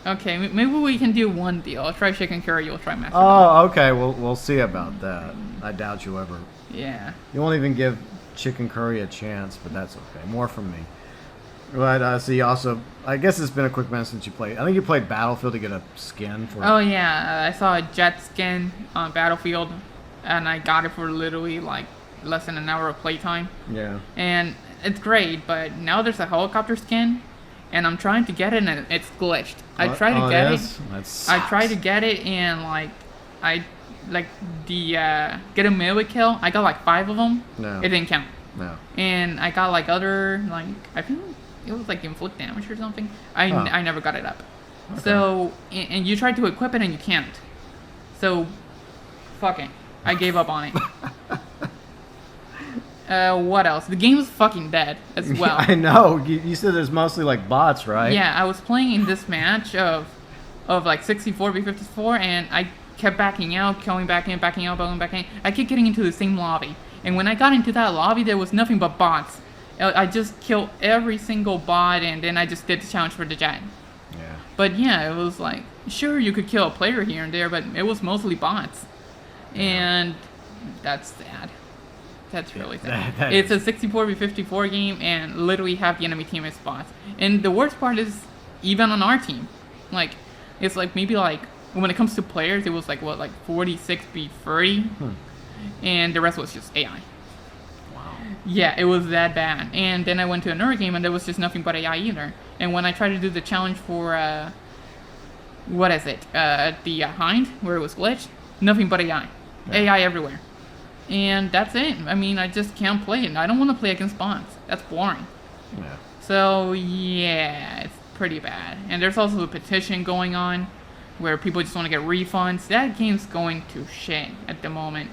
Okay, maybe we can do one deal. I'll try chicken curry, you'll try Master Duel. Oh, okay. We'll see about that. I doubt you ever. Yeah. You won't even give chicken curry a chance, but that's okay. More from me. But so you also, I guess it's been a quick minute since you played. I think you played Battlefield to get a skin for. Oh yeah, I saw a jet skin on Battlefield, and I got it for literally like less than an hour of playtime. Yeah. And it's great, but now there's a helicopter skin, and I'm trying to get it, and it's glitched. I tried to get it. That sucks. I tried to get it, and get a melee kill. I got like 5 of them. No. It didn't count. No. And I got like other I think it was like inflict damage or something. I never got it up. Okay. So and you tried to equip it and you can't. So fucking I gave up on it. What else? The game is fucking dead as well. I know. You said there's mostly like bots, right? Yeah, I was playing in this match of like 64v54, and I kept backing out, going back in, backing out, going back in. I kept getting into the same lobby, and when I got into that lobby, there was nothing but bots. I just killed every single bot, and then I just did the challenge for the jet. Yeah. But yeah, it was like, sure, you could kill a player here and there, but it was mostly bots. Yeah. And that's sad. That's really sad. That It's a 64v54 game, and literally half the enemy team is bots. And the worst part is, even on our team, like, it's like maybe like, when it comes to players, it was like, what, like 46v30? And the rest was just AI. Wow. Yeah, it was that bad. And then I went to another game, and there was just nothing but AI either. And when I tried to do the challenge for, what is it? The Hind, where it was glitched, nothing but AI. Yeah. AI everywhere. And that's it. I mean, I just can't play it. I don't want to play against bots. That's boring. Yeah. So, yeah, it's pretty bad. And there's also a petition going on where people just want to get refunds. That game's going to shit at the moment.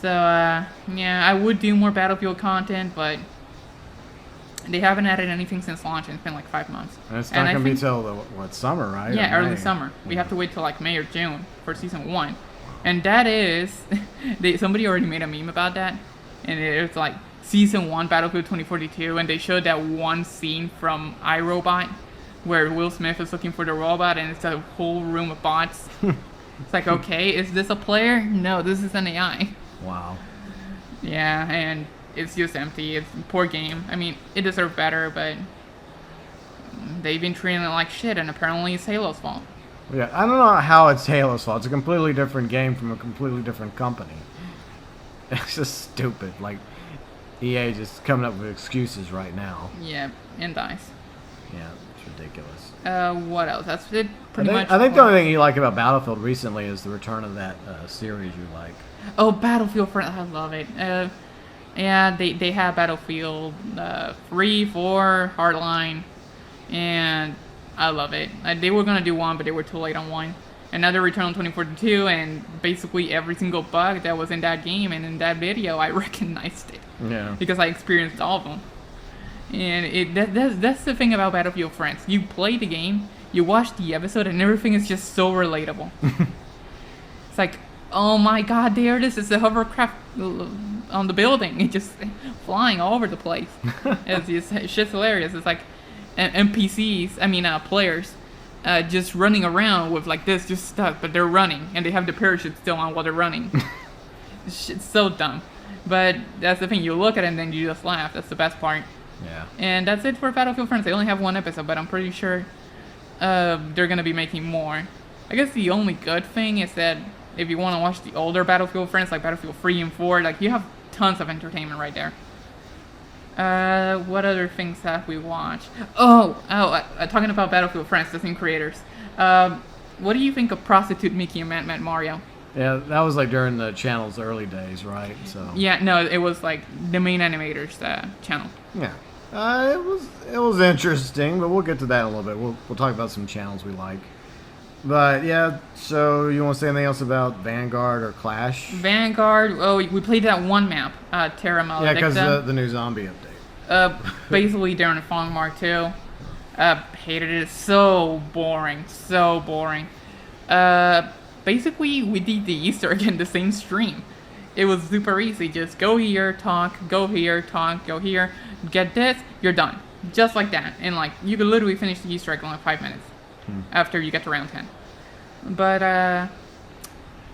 So, yeah, I would do more Battlefield content, but they haven't added anything since launch, and it's been like 5 months. And it's not going to be till, summer, right? Yeah, Or early May? summer. We have to wait till like May or June for Season 1. And that is, somebody already made a meme about that, and it's like Season 1 Battlefield 2042, and they showed that one scene from iRobot where Will Smith is looking for the robot, and it's a whole room of bots. It's like, okay, is this a player? No, this is an AI. Wow. Yeah, and it's just empty. It's a poor game. I mean, it deserved better, but they've been treating it like shit, and apparently it's Halo's fault. Yeah, I don't know how it's Halo's fault. It's a completely different game from a completely different company. It's just stupid. Like, EA just coming up with excuses right now. Yeah, and DICE. Yeah, it's ridiculous. What else? That's it, pretty much. I think the only thing you like about Battlefield recently is the return of that series you like. Oh, Battlefield, I love it. Yeah, they have Battlefield 3, 4, Hardline, and I love it. They were going to do 1, but they were too late on 1. And now they return on 2042, and basically every single bug that was in that game and in that video, I recognized it. Yeah. Because I experienced all of them. And that's the thing about Battlefield Friends. You play the game, you watch the episode, and everything is just so relatable. It's like, oh my god, there it is. It's the hovercraft on the building. It's just flying all over the place. It's shit's hilarious. It's like NPCs, players, just running around with like this, just stuck, but they're running, and they have the parachute still on while they're running. It's so dumb. But that's the thing. You look at it and then you just laugh. That's the best part. Yeah. And that's it for Battlefield Friends. They only have one episode, but I'm pretty sure they're going to be making more. I guess the only good thing is that if you want to watch the older Battlefield Friends, like Battlefield 3 and 4, like you have tons of entertainment right there. What other things have we watched? Talking about Battlefield Friends, the same creators. What do you think of Prostitute Mickey and Mad Mario? Yeah, that was like during the channel's early days, right? So. Yeah, no, it was like the main animators channel. Yeah. It was interesting, but we'll get to that in a little bit. We'll talk about some channels we like. But yeah, so you want to say anything else about Vanguard or Clash? Vanguard. Oh, we played that one map, Terra Maledicta. Yeah, because the new zombie update. Basically during the Fong Mark 2. Hated it. So boring. So boring. Basically, we did the Easter egg in the same stream. It was super easy. Just go here, talk, go here, talk, go here, get this, you're done. Just like that. And like, you could literally finish the Easter egg in like 5 minutes after you get to round 10. But,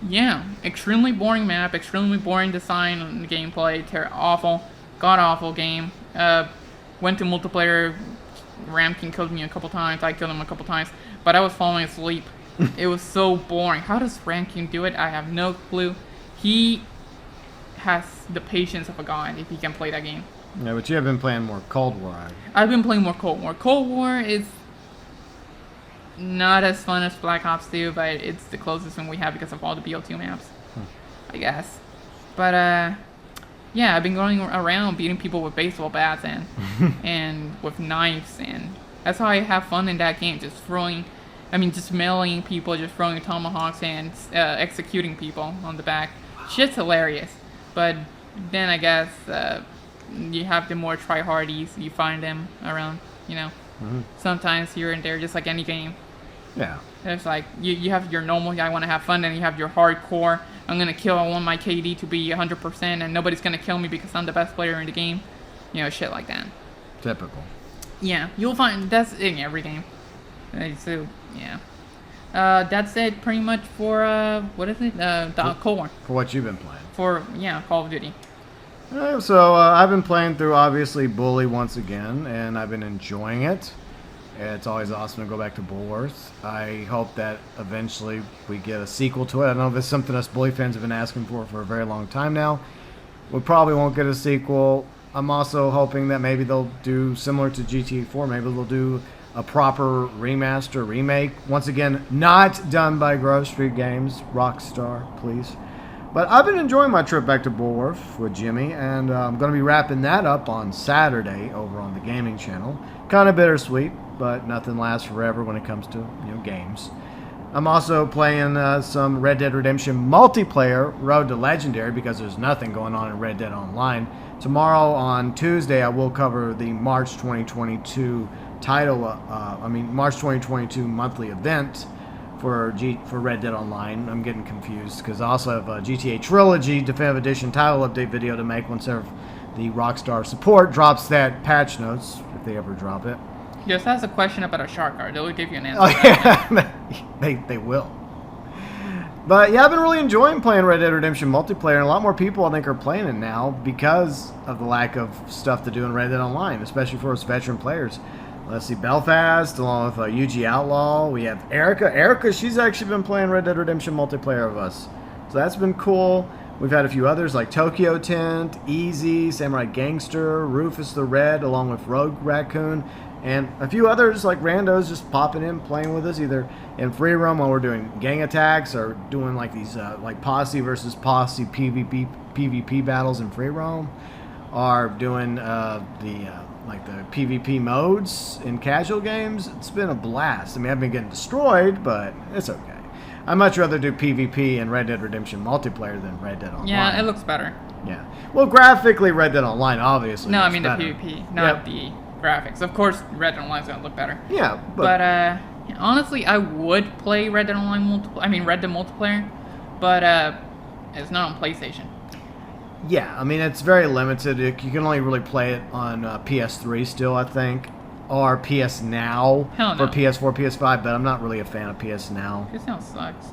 yeah, extremely boring map, extremely boring design on the gameplay, awful, god-awful game. Went to multiplayer, Ramkin killed me a couple times, I killed him a couple times, but I was falling asleep. It was so boring. How does Ramkin do it? I have no clue. He has the patience of a god if he can play that game. Yeah, but you have been playing more Cold War. I've been playing more Cold War. Cold War is not as fun as Black Ops 2, but it's the closest one we have because of all the BO2 maps, I guess. But, yeah, I've been going around beating people with baseball bats and with knives, and that's how I have fun in that game, just meleeing people, just throwing tomahawks and executing people on the back. Shit's hilarious. But then I guess you have the more tryhardies, you find them around, sometimes here and there, just like any game. Yeah. There's like, you have your normal, I want to have fun, then you have your hardcore, I want my KD to be 100% and nobody's going to kill me because I'm the best player in the game. Shit like that. Typical. Yeah, you'll find that's in every game. So, yeah. That's it pretty much for, what is it? The Cold War. For what you've been playing. Call of Duty. Alright, so I've been playing through, obviously, Bully once again, and I've been enjoying it. It's always awesome to go back to Bullworth. I hope that eventually we get a sequel to it. I know this is something us Bully fans have been asking for a very long time now. We probably won't get a sequel. I'm also hoping that maybe they'll do similar to GTA 4. Maybe they'll do a proper remaster, remake. Once again, not done by Grove Street Games. Rockstar, please. But I've been enjoying my trip back to Bullworth with Jimmy, and I'm going to be wrapping that up on Saturday over on the gaming channel. Kind of bittersweet, but nothing lasts forever when it comes to games. I'm also playing some Red Dead Redemption multiplayer, Road to Legendary, because there's nothing going on in Red Dead Online. Tomorrow on Tuesday, I will cover the March 2022 March 2022 monthly event for Red Dead Online. I'm getting confused because I also have a GTA Trilogy Definitive Edition title update video to make once the Rockstar support drops that patch notes, if they ever drop it. Just ask a question about a shark card. They'll give you an answer. Oh, yeah. they will. But yeah, I've been really enjoying playing Red Dead Redemption multiplayer, and a lot more people I think are playing it now because of the lack of stuff to do in Red Dead Online, especially for us veteran players. Let's see, Belfast, along with UG Outlaw. We have Erica. Erica, she's actually been playing Red Dead Redemption multiplayer with us. So that's been cool. We've had a few others like Tokyo Tent, Easy, Samurai Gangster, Rufus the Red, along with Rogue Raccoon, and a few others like randos just popping in, playing with us, either in free roam while we're doing gang attacks or doing like these like posse versus posse PvP battles in free roam, or doing the PvP modes in casual games. It's been a blast. I mean, I've been getting destroyed, but it's okay. I'd much rather do PvP and Red Dead Redemption multiplayer than Red Dead Online. Yeah, it looks better. Yeah. Well, graphically, Red Dead Online obviously. No, I looks mean better. the PvP, not the graphics. Of course, Red Dead Online's gonna look better. Yeah, But honestly, I would play Red Dead Online Red Dead multiplayer, but it's not on PlayStation. yeah. I mean, it's very limited. You can only really play it on PS3 still, I think, or PS Now Hell no. for PS4, PS5. But I'm not really a fan of PS Now. This sound sucks.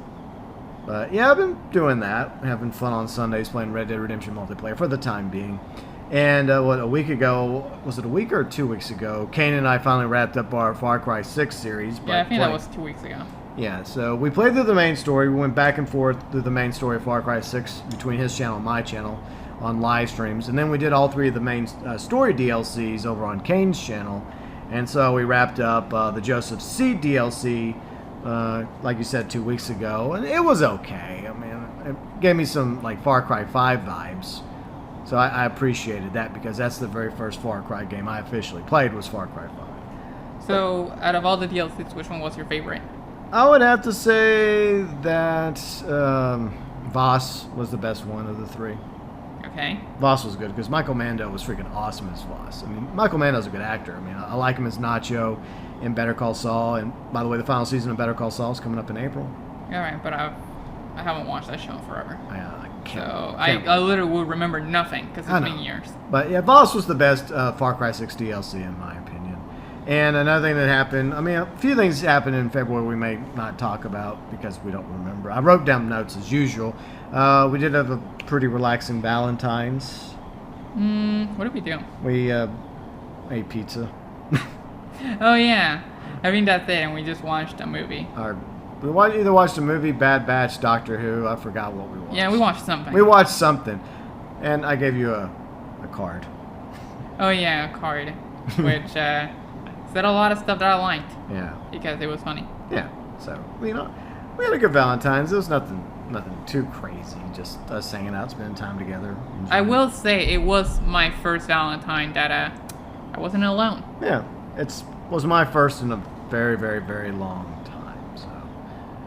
But yeah, I've been doing that, having fun on Sundays playing Red Dead Redemption multiplayer for the time being. And a week ago, was it a week or 2 weeks ago, Kane and I finally wrapped up our Far Cry 6 series. Yeah, I think that was 2 weeks ago. Yeah, so we played through the main story. We went back and forth through the main story of Far Cry 6 between his channel and my channel on live streams. And then we did all 3 of the main story DLCs over on Kane's channel. And so we wrapped up the Joseph Seed DLC, like you said, 2 weeks ago. And it was okay. I mean, it gave me some like Far Cry 5 vibes. So I appreciated that because that's the very first Far Cry game I officially played was Far Cry 5. So, out of all the DLCs, which one was your favorite? I would have to say that Voss was the best one of the 3. Okay. Voss was good because Michael Mando was freaking awesome as Voss. I mean, Michael Mando's a good actor. I mean, I like him as Nacho in Better Call Saul. And by the way, the final season of Better Call Saul is coming up in April. All right, but I haven't watched that show in forever. I I literally will remember nothing because it's been years. But yeah, Voss was the best Far Cry 6 DLC in my opinion. And another thing that happened, I mean, a few things happened in February we may not talk about because we don't remember. I wrote down notes as usual. We did have a pretty relaxing Valentine's. What did we do? We ate pizza. Oh yeah, I mean that's it, and we just watched a movie. We either watched a movie, Bad Batch, Doctor Who. I forgot what we watched. Yeah, we watched something. We watched something, and I gave you a card. Oh yeah, a card, which said a lot of stuff that I liked. Yeah. Because it was funny. Yeah. So we had a good Valentine's. It was nothing too crazy. Just us hanging out, spending time together. I will say it was my first Valentine that I wasn't alone. Yeah, was my first in a very, very, very long time. So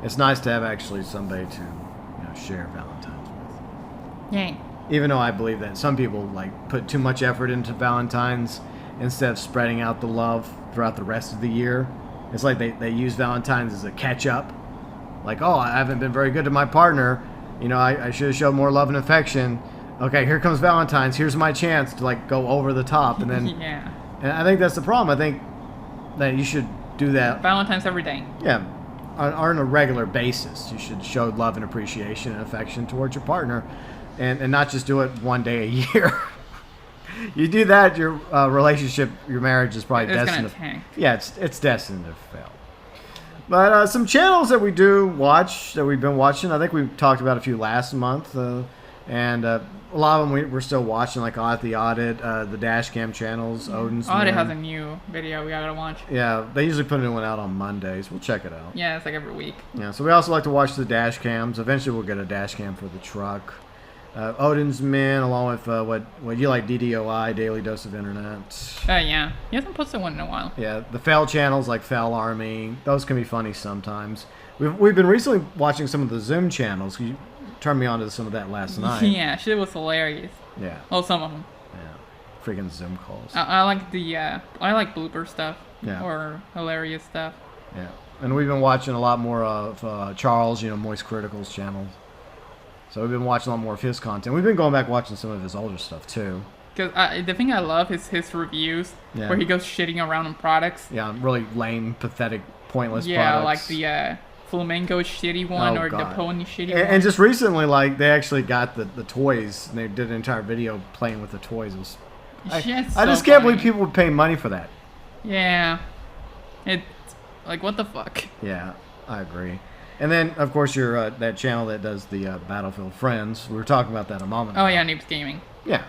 it's nice to have actually somebody to share Valentine's with. Yay. Even though I believe that some people like put too much effort into Valentine's instead of spreading out the love throughout the rest of the year. It's like they use Valentine's as a catch-up. Like, oh, I haven't been very good to my partner. I should have showed more love and affection. Okay, here comes Valentine's. Here's my chance to like go over the top, and then yeah. And I think that's the problem. I think that you should do that. Valentine's every day. Yeah, on a regular basis. You should show love and appreciation and affection towards your partner, and not just do it one day a year. You do that, your relationship, your marriage is probably destined to tank. Yeah, it's destined to fail. But some channels that we do watch, that we've been watching, I think we talked about a few last month, and a lot of them we're still watching, like The Audit, the Dashcam channels, Odin's Audit Man. has a new video we gotta watch. Yeah, they usually put a new one out on Mondays. We'll check it out. Yeah, it's like every week. Yeah, so we also like to watch the dash cams. Eventually we'll get a dash cam for the truck. Odin's Men, along with what you like, DDOI, Daily Dose of Internet. Yeah. He hasn't posted one in a while. Yeah, the Fail channels like Fail Army. Those can be funny sometimes. We've been recently watching some of the Zoom channels. You turned me on to some of that last night. Yeah, shit was hilarious. Yeah. Well, some of them. Yeah. Freaking Zoom calls. I like I like blooper stuff. Yeah. Or hilarious stuff. Yeah. And we've been watching a lot more of Charles, Moist Critical's channel. So we've been watching a lot more of his content. We've been going back watching some of his older stuff too. Because the thing I love is his reviews, where he goes shitting around on products. Yeah, really lame, pathetic, pointless products. Yeah, like the Flamingo shitty one, or God. the Pony shitty one. And just recently, like, they actually got the toys, and they did an entire video playing with the toys. I just can't believe people would pay money for that. Yeah. It's like, what the fuck? Yeah, I agree. And then, of course, your that channel that does the Battlefield Friends. We were talking about that a moment ago. Oh, yeah, Noobs Gaming. Yeah.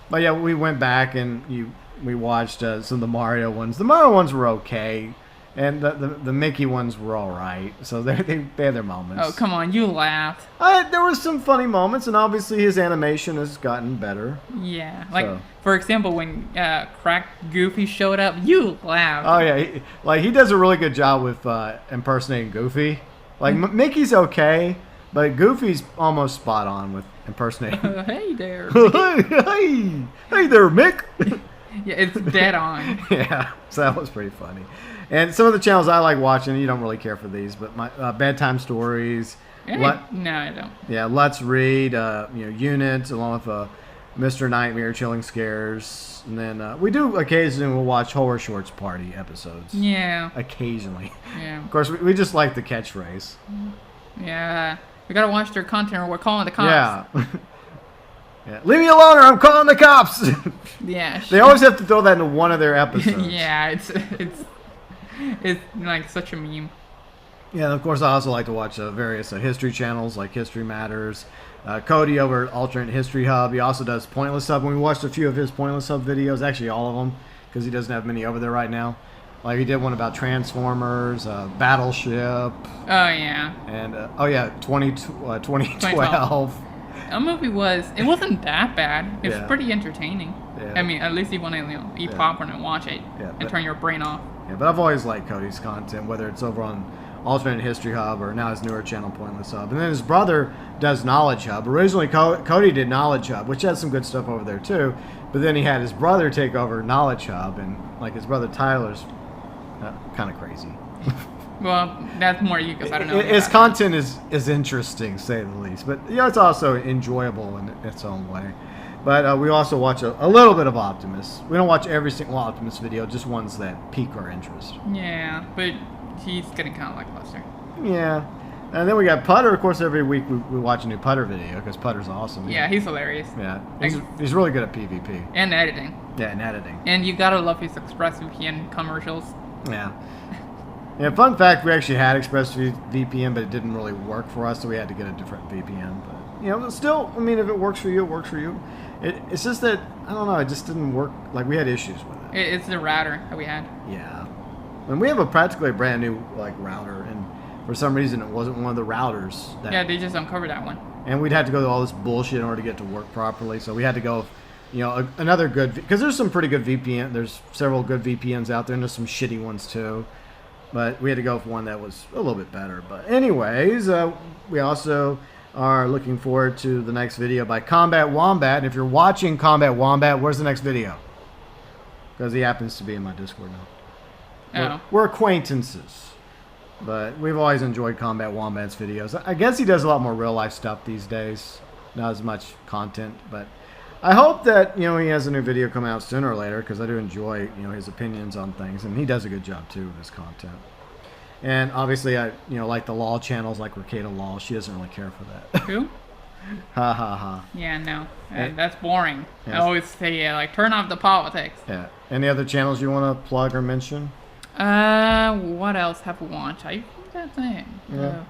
But, yeah, we went back and we watched some of the Mario ones. The Mario ones were okay. And the Mickey ones were all right. So they had their moments. Oh, come on. You laughed. There were some funny moments, and obviously his animation has gotten better. Yeah. Like, for example, when Cracked Goofy showed up, you laughed. Oh, yeah. He does a really good job with impersonating Goofy. Like Mickey's okay, but Goofy's almost spot on with impersonating. Hey there. hey there, Mick. Yeah, it's dead on. Yeah, so that was pretty funny. And some of the channels I like watching, you don't really care for these, but my bedtime stories. No, I don't. Yeah, Let's Read. Unit along with Mr. Nightmare, Chilling Scares, and then we do occasionally we'll watch Horror Shorts Party episodes. Yeah. Occasionally. Yeah. Of course, we just like the catchphrase. Yeah. We gotta watch their content or we're calling the cops. Yeah. Yeah. Leave me alone or I'm calling the cops. Yeah. They always have to throw that into one of their episodes. Yeah, it's like such a meme. Yeah, and of course I also like to watch various history channels like History Matters. Cody over at Alternate History Hub. He also does Pointless Hub. And we watched a few of his Pointless Hub videos, actually all of them, because he doesn't have many over there right now. Like he did one about Transformers, Battleship. Oh yeah. And 2012. That movie wasn't that bad. It was Yeah. pretty entertaining. Yeah. I mean, at least you want to eat popcorn and watch it and turn your brain off. Yeah, but I've always liked Cody's content, whether it's over on Alternate History Hub or now his newer channel, Pointless Hub. And then his brother does Knowledge Hub. Originally, Cody did Knowledge Hub, which has some good stuff over there too. But then he had his brother take over Knowledge Hub, and like his brother Tyler's kind of crazy. Well, that's more you because I don't know. His content is interesting, to say the least. But it's also enjoyable in its own way. But we also watch a little bit of Optimus. We don't watch every single Optimus video, just ones that pique our interest. Yeah, but he's getting kind of lackluster. Yeah. And then we got Putter. Of course, every week we watch a new Putter video because Putter's awesome. Yeah, he's hilarious. Yeah, he's really good at PvP. And editing. Yeah, and editing. And you gotta love his ExpressVPN commercials. Yeah. Yeah, fun fact, we actually had ExpressVPN, but it didn't really work for us, so we had to get a different VPN. But, still, I mean, if it works for you, it works for you. It's just that, I don't know, it just didn't work. Like, we had issues with it. It's the router that we had. Yeah. And we have practically a brand new, router, and for some reason it wasn't one of the routers. Yeah, they just uncovered that one. And we'd have to go through all this bullshit in order to get to work properly, so we had to go, another good, because there's some pretty good VPN, there's several good VPNs out there, and there's some shitty ones too. But we had to go for one that was a little bit better. But anyways, we also are looking forward to the next video by Combat Wombat. And if you're watching Combat Wombat, where's the next video? Because he happens to be in my Discord now. We're acquaintances. But we've always enjoyed Combat Wombat's videos. I guess he does a lot more real-life stuff these days. Not as much content. But I hope that, he has a new video coming out sooner or later, because I do enjoy, his opinions on things, and he does a good job, too, with his content. And obviously, I, like the law channels, like Ricada Law, she doesn't really care for that. Who? Ha, ha, ha. Yeah, no. That's boring. Yes. I always say, turn off the politics. Yeah. Any other channels you want to plug or mention? What else have we watched? I think that's it. Yeah.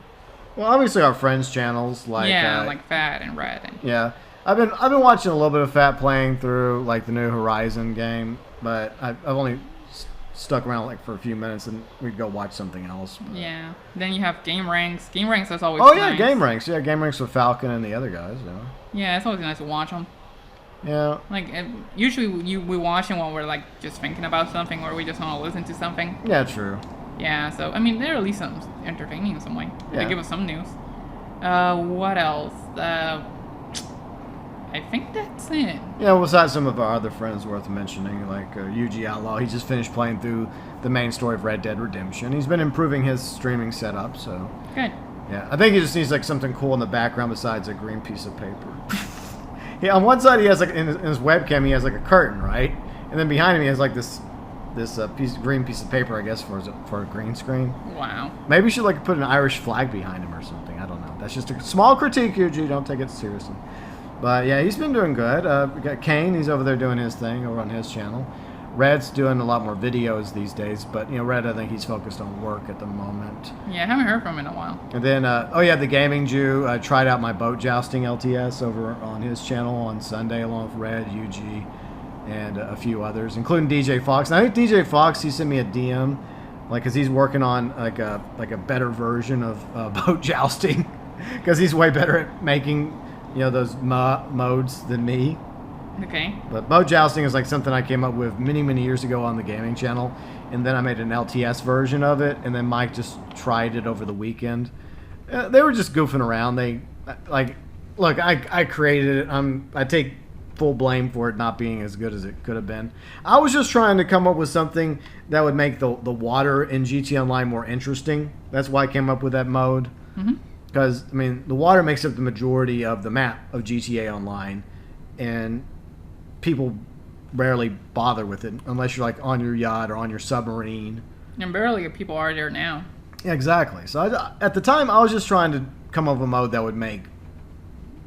Well, obviously, our friends' channels, like Fat and Red. And yeah. I've been watching a little bit of Fat playing through the new Horizon game, but I've only stuck around for a few minutes, and we'd go watch something else. But. Yeah. Then you have Game Ranks. Game Ranks is always nice. Yeah, Game Ranks. Yeah, Game Ranks with Falcon and the other guys. Yeah, it's always nice to watch them. Yeah. Usually we watch them while we're just thinking about something, or we just want to listen to something. Yeah, true. Yeah. So I mean, they're at least some entertaining in some way. Yeah. They give us some news. What else? I think that's it. Yeah, besides some of our other friends worth mentioning, like Yuji Outlaw. He just finished playing through the main story of Red Dead Redemption. He's been improving his streaming setup, so... Good. Yeah, I think he just needs something cool in the background besides a green piece of paper. Yeah, on one side he has in his webcam he has a curtain, right? And then behind him he has this green piece of paper, I guess, for a green screen. Wow. Maybe you should put an Irish flag behind him or something. I don't know. That's just a small critique, Yuji. Don't take it seriously. But yeah, he's been doing good. We got Kane. He's over there doing his thing over on his channel. Red's doing a lot more videos these days, but Red, I think he's focused on work at the moment. Yeah, I haven't heard from him in a while. And then, the Gaming Jew tried out my boat jousting LTS over on his channel on Sunday, along with Red, UG, and a few others, including DJ Fox. And I think DJ Fox, he sent me a DM, because he's working on a better version of boat jousting, because he's way better at making those modes than me. Okay. But boat jousting is something I came up with many, many years ago on the gaming channel, and then I made an LTS version of it, and then Mike just tried it over the weekend, They were just goofing around. Look, I created it. I take full blame for it not being as good as it could have been. I was just trying to come up with something that would make the water in GTA Online more interesting. That's why I came up with that mode. Because, I mean, the water makes up the majority of the map of GTA Online, and people rarely bother with it unless you're, like, on your yacht or on your submarine. And barely people are there now. Yeah, exactly. So at the time, I was just trying to come up with a mode that would make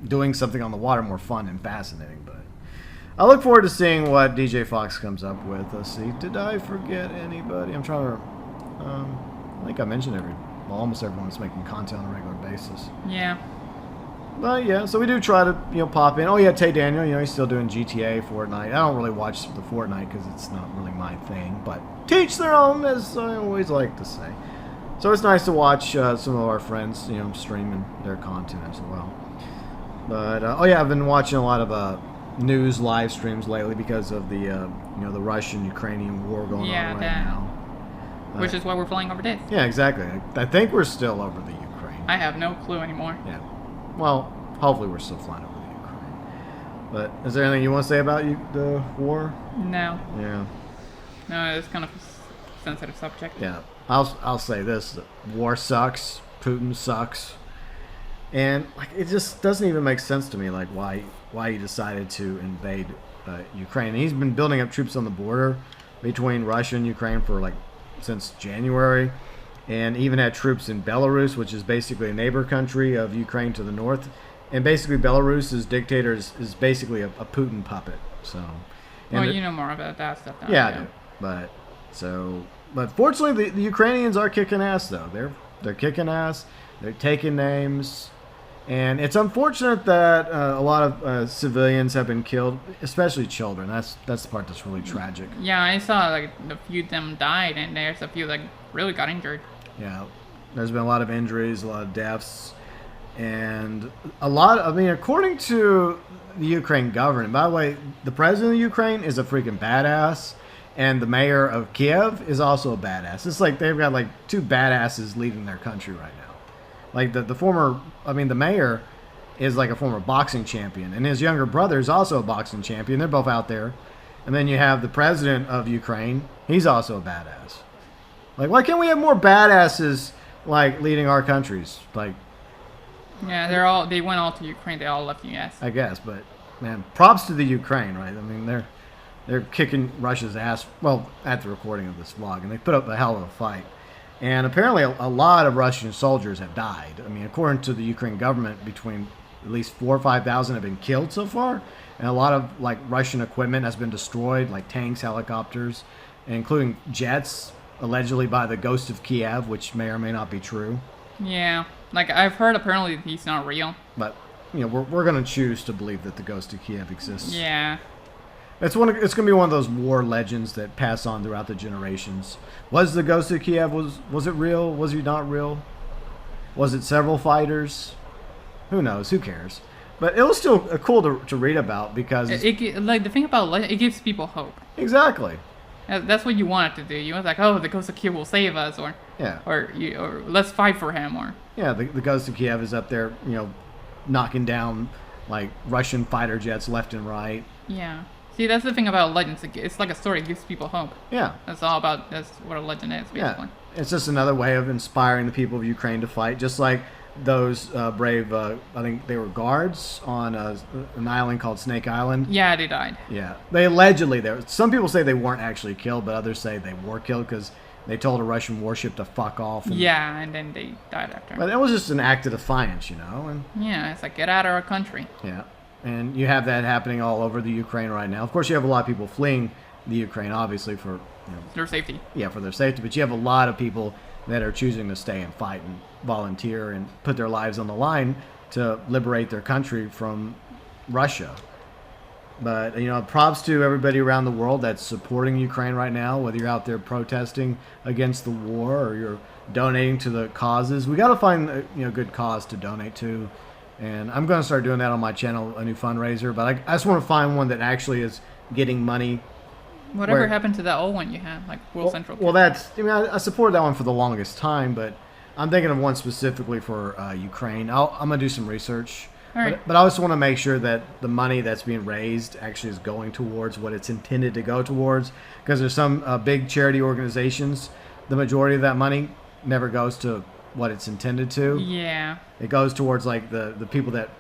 doing something on the water more fun and fascinating. But I look forward to seeing what DJ Fox comes up with. Let's see. Did I forget anybody? I'm trying to... I think I mentioned almost everyone's making content on a regular basis. Yeah. But yeah, so we do try to, pop in. Oh yeah, Tay Daniel, he's still doing GTA, Fortnite. I don't really watch the Fortnite because it's not really my thing. But teach their own, as I always like to say. So it's nice to watch some of our friends, streaming their content as well. But I've been watching a lot of news live streams lately because of the the Russian-Ukrainian war going on right now. Which is why we're flying over this. Yeah, exactly. I think we're still over the Ukraine. I have no clue anymore. Yeah. Well, hopefully we're still flying over the Ukraine. But is there anything you want to say about the war? No. Yeah. No, it's kind of a sensitive subject. Yeah. I'll say this: war sucks. Putin sucks. And it just doesn't even make sense to me, why he decided to invade Ukraine. And he's been building up troops on the border between Russia and Ukraine for since January, and even had troops in Belarus, which is basically a neighbor country of Ukraine to the north. And basically, Belarus's dictator is basically a Putin puppet. So. Well, you know more about that stuff than yeah, I do. But fortunately, the Ukrainians are kicking ass though. They're kicking ass. They're taking names. And it's unfortunate that a lot of civilians have been killed, especially children. That's the part that's really tragic. Yeah, I saw a few of them died, and there's a few that really got injured. Yeah, there's been a lot of injuries, a lot of deaths, and according to the Ukraine government. By the way, the president of Ukraine is a freaking badass, and the mayor of Kiev is also a badass. It's like they've got two badasses leading their country right now. The mayor is a former boxing champion, and his younger brother is also a boxing champion. They're both out there. And then you have the president of Ukraine. He's also a badass. Why can't we have more badasses, leading our countries? Yeah, they went all to Ukraine. They all left the U.S. I guess, but, man, props to the Ukraine, right? I mean, they're kicking Russia's ass, well, at the recording of this vlog, and they put up a hell of a fight. And apparently a lot of Russian soldiers have died. I mean, according to the Ukraine government, between at least 4,000 or 5,000 have been killed so far. And a lot of Russian equipment has been destroyed, like tanks, helicopters, including jets, allegedly by the Ghost of Kiev, which may or may not be true. Yeah, I've heard apparently he's not real. But, we're going to choose to believe that the Ghost of Kiev exists. Yeah. It's going to be one of those war legends that pass on throughout the generations. Was the Ghost of Kiev, was it real? Was he not real? Was it several fighters? Who knows? Who cares? But it was still cool to read about because... the thing about it gives people hope. Exactly. That's what you want it to do. You want the Ghost of Kiev will save us, or let's fight for him, or... Yeah, the Ghost of Kiev is up there, knocking down, Russian fighter jets left and right. Yeah. See, that's the thing about legends. It's like a story. It gives people hope. Yeah. That's what a legend is, basically. Yeah. It's just another way of inspiring the people of Ukraine to fight. Just like those brave, I think they were guards on an island called Snake Island. Yeah, they died. Yeah. They allegedly, some people say they weren't actually killed, but others say they were killed because they told a Russian warship to fuck off. And then they died after. But it was just an act of defiance, And yeah, it's get out of our country. Yeah. And you have that happening all over the Ukraine right now. Of course, you have a lot of people fleeing the Ukraine, obviously, for their safety. Yeah, for their safety. But you have a lot of people that are choosing to stay and fight and volunteer and put their lives on the line to liberate their country from Russia. But, props to everybody around the world that's supporting Ukraine right now, whether you're out there protesting against the war or you're donating to the causes. We got to find a good cause to donate to. And I'm going to start doing that on my channel, a new fundraiser. But I just want to find one that actually is getting money. Whatever happened to that old one you had, World Central? Well, I supported that one for the longest time, but I'm thinking of one specifically for Ukraine. I'm going to do some research. All right. But I also want to make sure that the money that's being raised actually is going towards what it's intended to go towards. Because there's some big charity organizations, the majority of that money never goes to what it's intended to. Yeah. It goes towards like the people that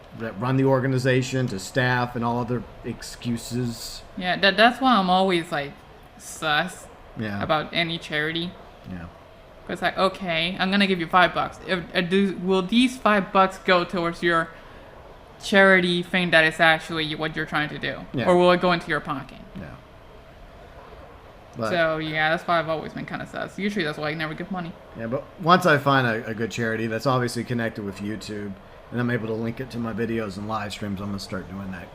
run the organization, to staff, and all other excuses. Yeah, that's why I'm always like sus Yeah. about any charity. Yeah. It's like, okay, I'm gonna give you $5. Will these $5 go towards your charity thing that is actually what you're trying to do, Yeah. or will it go into your pocket? Yeah. But, So yeah, that's why I've always been kind of sus. Usually that's why I never give money. yeah, but once I find a good charity that's obviously connected with YouTube, and I'm able to link it to my videos and live streams, I'm going to start doing that.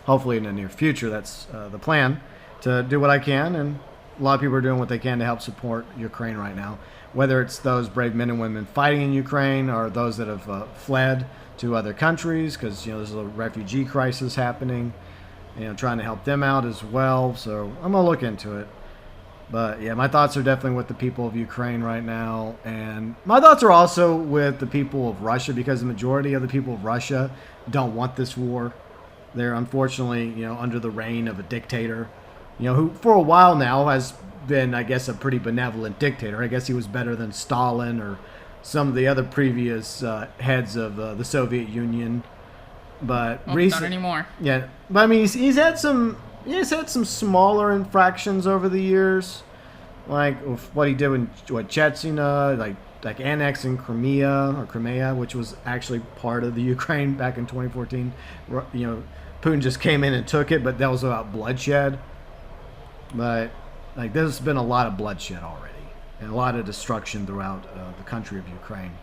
Hopefully in the near future, that's the plan, to do what I can, and a lot of people are doing what they can to help support Ukraine right now. Whether it's those brave men and women fighting in Ukraine, or those that have fled to other countries, because there's a refugee crisis happening, trying to help them out as well. So I'm going to look into it. But yeah, my thoughts are definitely with the people of Ukraine right now. And my thoughts are also with the people of Russia, because the majority of the people of Russia don't want this war. They're unfortunately, under the reign of a dictator, who for a while now has been, I guess, a pretty benevolent dictator. I guess he was better than Stalin or some of the other previous heads of the Soviet Union. But Not anymore. Yeah, but I mean, he's had some smaller infractions over the years, like what he did in Chechnya, like annexing Crimea, which was actually part of the Ukraine back in 2014. Putin just came in and took it, but that was about bloodshed. But there's been a lot of bloodshed already, and a lot of destruction throughout the country of Ukraine.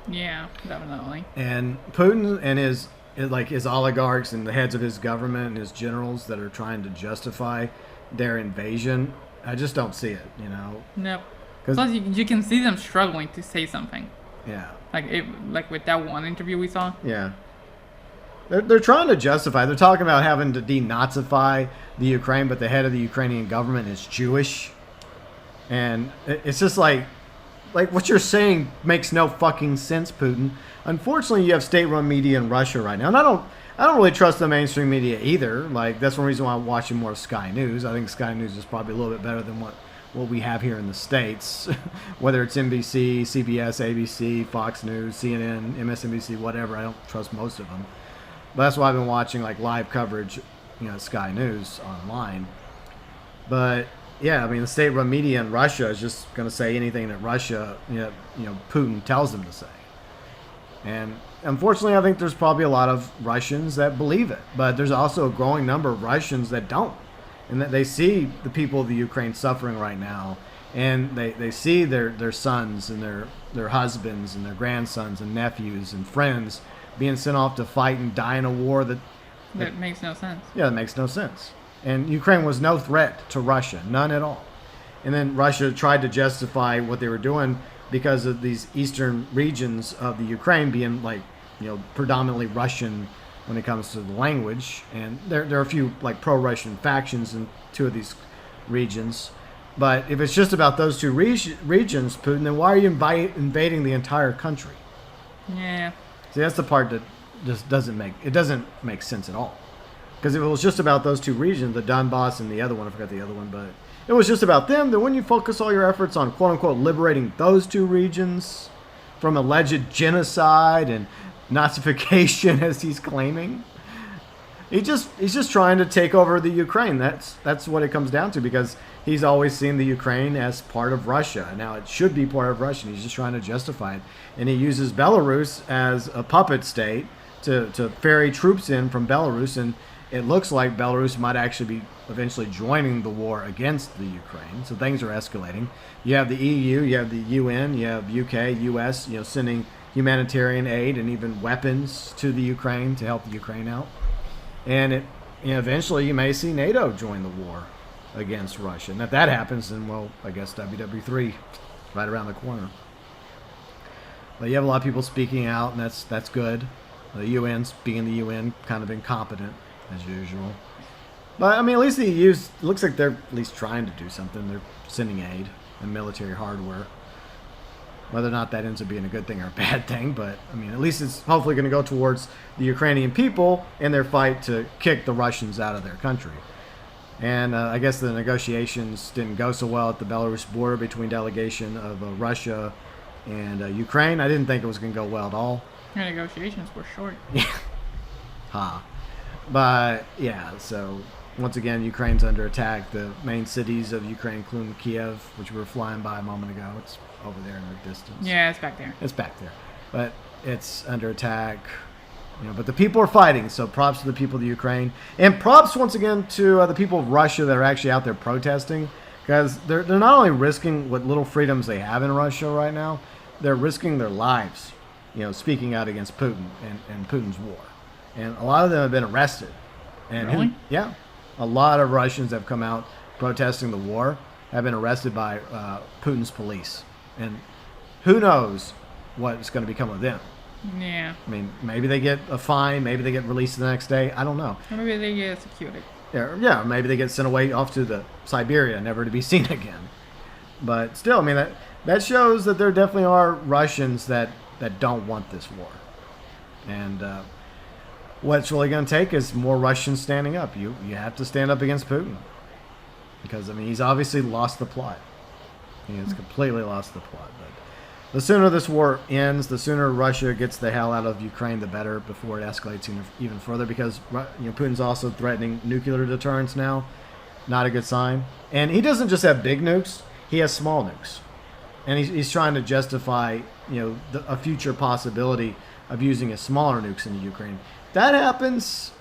Yeah, definitely. And Putin and his oligarchs and the heads of his government and his generals that are trying to justify their invasion, I just don't see it, Nope. Plus, you can see them struggling to say something. Yeah. Like with that one interview we saw. Yeah. They're trying to justify. They're talking about having to denazify the Ukraine, but the head of the Ukrainian government is Jewish. And it's just like what you're saying makes no fucking sense, Putin. Unfortunately, you have state-run media in Russia right now, and I don't really trust the mainstream media either. That's one reason why I'm watching more Sky News. I think Sky News is probably a little bit better than what we have here in the States, whether it's NBC, CBS, ABC, Fox News, CNN, MSNBC, whatever. I don't trust most of them. But that's why I've been watching live coverage, Sky News online. But yeah, I mean, the state-run media in Russia is just going to say anything that Russia, Putin tells them to say. And unfortunately, I think there's probably a lot of Russians that believe it, but there's also a growing number of Russians that don't, and that they see the people of the Ukraine suffering right now, and they see their sons and their husbands and their grandsons and nephews and friends being sent off to fight and die in a war that makes no sense. Yeah, that makes no sense. And Ukraine was no threat to Russia, none at all. And then Russia tried to justify what they were doing because of these eastern regions of the Ukraine being predominantly Russian when it comes to the language. And there are a few pro-Russian factions in two of these regions. But if it's just about those two regions, Putin, then why are you invading the entire country? Yeah. See, that's the part that just doesn't make sense at all. Because if it was just about those two regions, the Donbass and the other one, I forgot the other one, but it was just about them, then wouldn't you focus all your efforts on quote-unquote liberating those two regions from alleged genocide and Nazification, as he's claiming? He's just trying to take over the Ukraine. That's what it comes down to, because he's always seen the Ukraine as part of Russia. Now it should be part of Russia. He's just trying to justify it. And he uses Belarus as a puppet state to ferry troops in from Belarus, and it looks like Belarus might actually be eventually joining the war against the Ukraine. So things are escalating. You have the EU, you have the UN, you have UK, US, sending humanitarian aid and even weapons to the Ukraine to help the Ukraine out. And eventually you may see NATO join the war against Russia. And if that happens, then, well, I guess WW3 right around the corner. But you have a lot of people speaking out, and that's good. The UN's being the UN, kind of incompetent, as usual. But, I mean, at least the EU looks like they're at least trying to do something. They're sending aid and military hardware. Whether or not that ends up being a good thing or a bad thing, but I mean, at least it's hopefully going to go towards the Ukrainian people in their fight to kick the Russians out of their country. And I guess the negotiations didn't go so well at the Belarus border between delegation of Russia and Ukraine. I didn't think it was going to go well at all. The negotiations were short. Ha. But yeah, so once again, Ukraine's under attack. The main cities of Ukraine, including Kiev, which we were flying by a moment ago, it's over there in the distance. Yeah, it's back there. It's back there, but it's under attack. But the people are fighting, so props to the people of the Ukraine, and props once again to the people of Russia that are actually out there protesting, because they're not only risking what little freedoms they have in Russia right now, they're risking their lives, speaking out against Putin and Putin's war, and a lot of them have been arrested. And really? Yeah, a lot of Russians have come out protesting the war have been arrested by Putin's police, and who knows what's going to become of them. Yeah. I mean, maybe they get a fine, maybe they get released the next day. I don't know. Or maybe they get executed. Yeah, maybe they get sent away off to the Siberia, never to be seen again. But still, I mean, that shows that there definitely are Russians that don't want this war. And what it's really going to take is more Russians standing up. You have to stand up against Putin. Because, I mean, he's obviously lost the plot. He has completely lost the plot. But the sooner this war ends, the sooner Russia gets the hell out of Ukraine, the better, before it escalates even further. Because Putin's also threatening nuclear deterrence now. Not a good sign. And he doesn't just have big nukes; he has small nukes, and he's trying to justify a future possibility of using his smaller nukes in Ukraine. If that happens,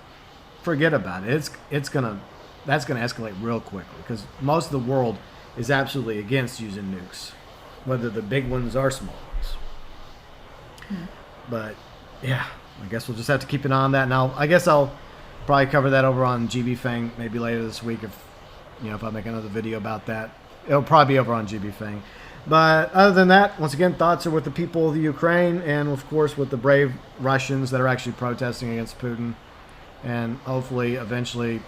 forget about it. That's gonna escalate real quickly, because most of the world is absolutely against using nukes, whether the big ones or small ones. But yeah, I guess we'll just have to keep an eye on that. Now, I guess I'll probably cover that over on GB Fang maybe later this week if I make another video about that. It'll probably be over on GB Fang. But other than that, once again, thoughts are with the people of the Ukraine, and of course with the brave Russians that are actually protesting against Putin, and hopefully eventually,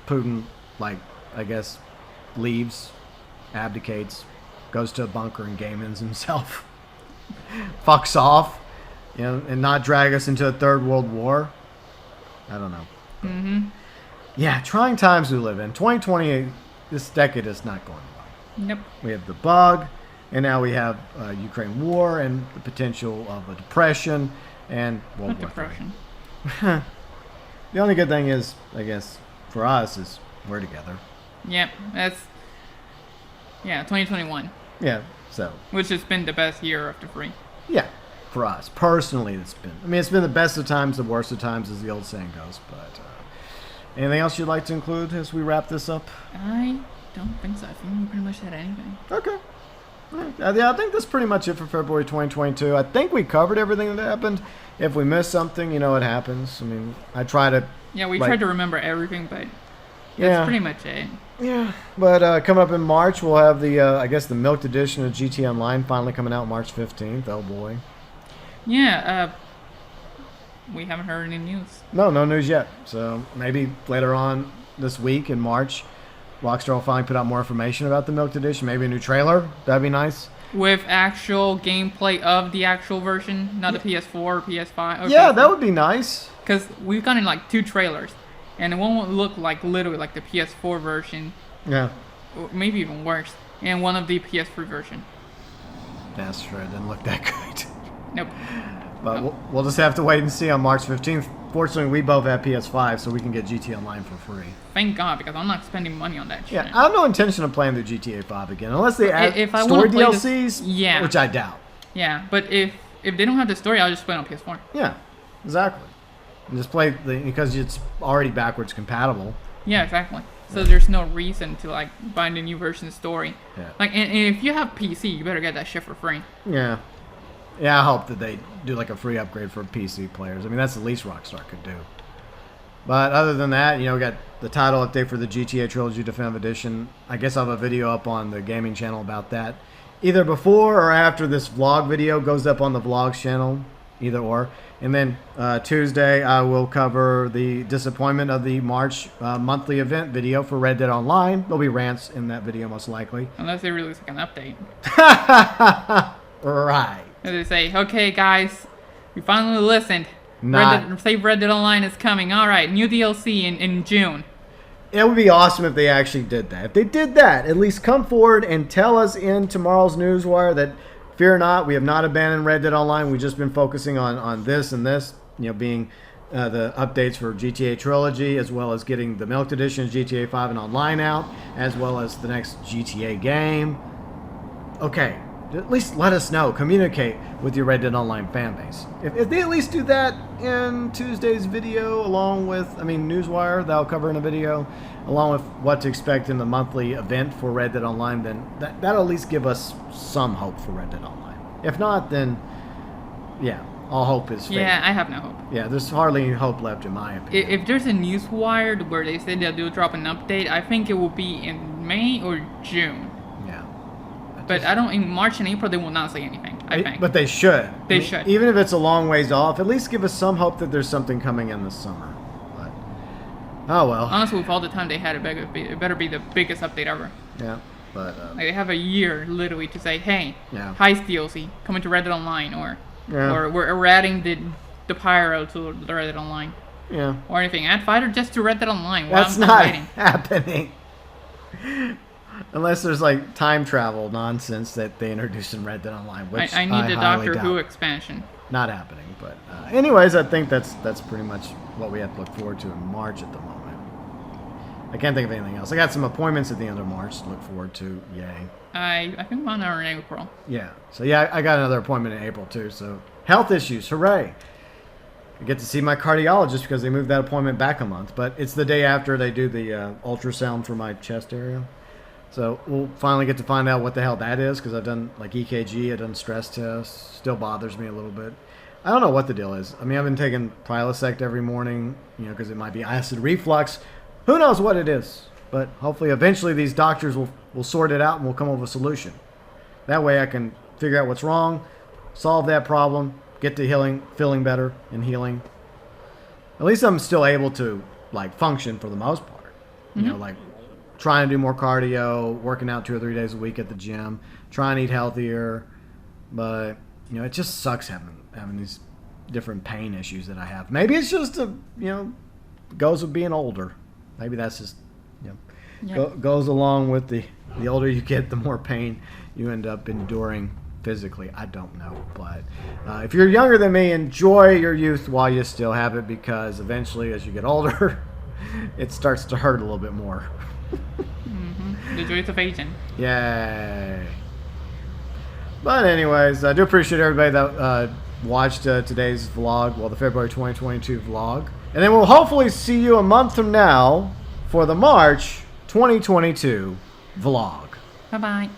Putin, I guess, leaves, abdicates, goes to a bunker and game ends himself, fucks off, and not drag us into a third world war. I don't know. Mm-hmm. Yeah, trying times we live in. 2020, this decade is not going well. Nope. We have the bug, and now we have Ukraine war and the potential of a depression and World War depression. III. The only good thing is, I guess, for us is we're together. Yep, that's 2021. Yeah, so. Which has been the best year of the three. Yeah, for us. Personally, it's been the best of times, the worst of times, as the old saying goes. But anything else you'd like to include as we wrap this up? I don't think so. I think we pretty much said anything. Okay. Yeah, I think that's pretty much it for February 2022. I think we covered everything that happened. If we missed something, it happens. I mean, I try to... Yeah, we tried to remember everything, but yeah, that's pretty much it. Yeah, but coming up in March, we'll have the milked edition of GT Online finally coming out March 15th. Oh, boy. Yeah, we haven't heard any news. No news yet. So maybe later on this week in March, Rockstar will finally put out more information about the milked edition. Maybe a new trailer. That'd be nice. With actual gameplay of the actual version, not the PS4 or PS5. Okay. Yeah, that would be nice. Because we've gotten 2 trailers, and one would look literally like the PS4 version. Yeah. Or maybe even worse. And one of the PS3 version. That's true. It didn't look that good. Nope. But we'll just have to wait and see on March 15th. Fortunately, we both have PS5, so we can get GTA Online for free. Thank God, because I'm not spending money on that shit. Yeah, I have no intention of playing the GTA 5 again, unless they add if I story play DLCs, yeah. which I doubt. Yeah, but if they don't have the story, I'll just play it on PS4. Yeah, exactly. And just play because it's already backwards compatible. Yeah, exactly. So there's no reason to buy the new version story. Yeah. And if you have PC, you better get that shit for free. Yeah. Yeah, I hope that they do a free upgrade for PC players. I mean, that's the least Rockstar could do. But other than that, we got the title update for the GTA Trilogy Definitive Edition. I guess I'll have a video up on the gaming channel about that. Either before or after this vlog video goes up on the vlogs channel. Either or. And then Tuesday, I will cover the disappointment of the March monthly event video for Red Dead Online. There'll be rants in that video, most likely. Unless they release an update. Right. And they say, okay, guys, we finally listened. Save Red Dead Online is coming. All right, new DLC in June. It would be awesome if they actually did that. If they did that, at least come forward and tell us in tomorrow's newswire that, fear not, we have not abandoned Red Dead Online. We've just been focusing on this and this, being the updates for GTA Trilogy, as well as getting the Milk Edition, GTA 5 and Online out, as well as the next GTA game. Okay, at least let us know. Communicate with your Red Dead Online fan base. If they at least do that in Tuesday's video, along with, Newswire, that'll cover in a video, along with what to expect in the monthly event for Red Dead Online, then that'll at least give us some hope for Red Dead Online. If not, then, yeah, all hope is fading. Yeah, I have no hope. Yeah, there's hardly any hope left, in my opinion. If there's a Newswire where they say they'll drop an update, I think it will be in May or June. Yeah. But in March and April, they will not say anything, I think. But they should. They should. Even if it's a long ways off, at least give us some hope that there's something coming in this summer. But, oh well. Honestly, with all the time they had, it better be the biggest update ever. Yeah, but... they have a year, literally, to say, hey, yeah. Heist DLC, coming to Red Dead Online, or yeah. we're adding the Pyro to the Red Dead Online. Yeah. Or anything. Add Fighter just to Red Dead Online. That's not happening. Unless there's like time travel nonsense that they introduced in Red Dead Online, which I need the highly Doctor Who doubt. expansion. Not happening, but anyways, I think that's pretty much what we have to look forward to in March at the moment. I can't think of anything else. I got some appointments at the end of March to look forward to. Yay! I think one are in April. Yeah. So yeah, I got another appointment in April too. So health issues, hooray! I get to see my cardiologist because they moved that appointment back a month, but it's the day after they do the ultrasound for my chest area. So we'll finally get to find out what the hell that is, because I've done like EKG, I've done stress tests. Still bothers me a little bit. I don't know what the deal is. I've been taking Prilosec every morning, because it might be acid reflux. Who knows what it is? But hopefully eventually these doctors will sort it out and we'll come up with a solution. That way I can figure out what's wrong, solve that problem, get to feeling better and healing. At least I'm still able to function for the most part. Mm-hmm. Trying to do more cardio, working out 2 or 3 days a week at the gym, trying to eat healthier. But, it just sucks having these different pain issues that I have. Maybe it's just goes with being older. Maybe that's just, goes along with the older you get, the more pain you end up enduring physically. I don't know. But if you're younger than me, enjoy your youth while you still have it, because eventually as you get older, it starts to hurt a little bit more. The joys of aging. Yay. But anyways, I do appreciate everybody that watched today's vlog, the February 2022 vlog. And then we'll hopefully see you a month from now for the March 2022 vlog. Bye-bye.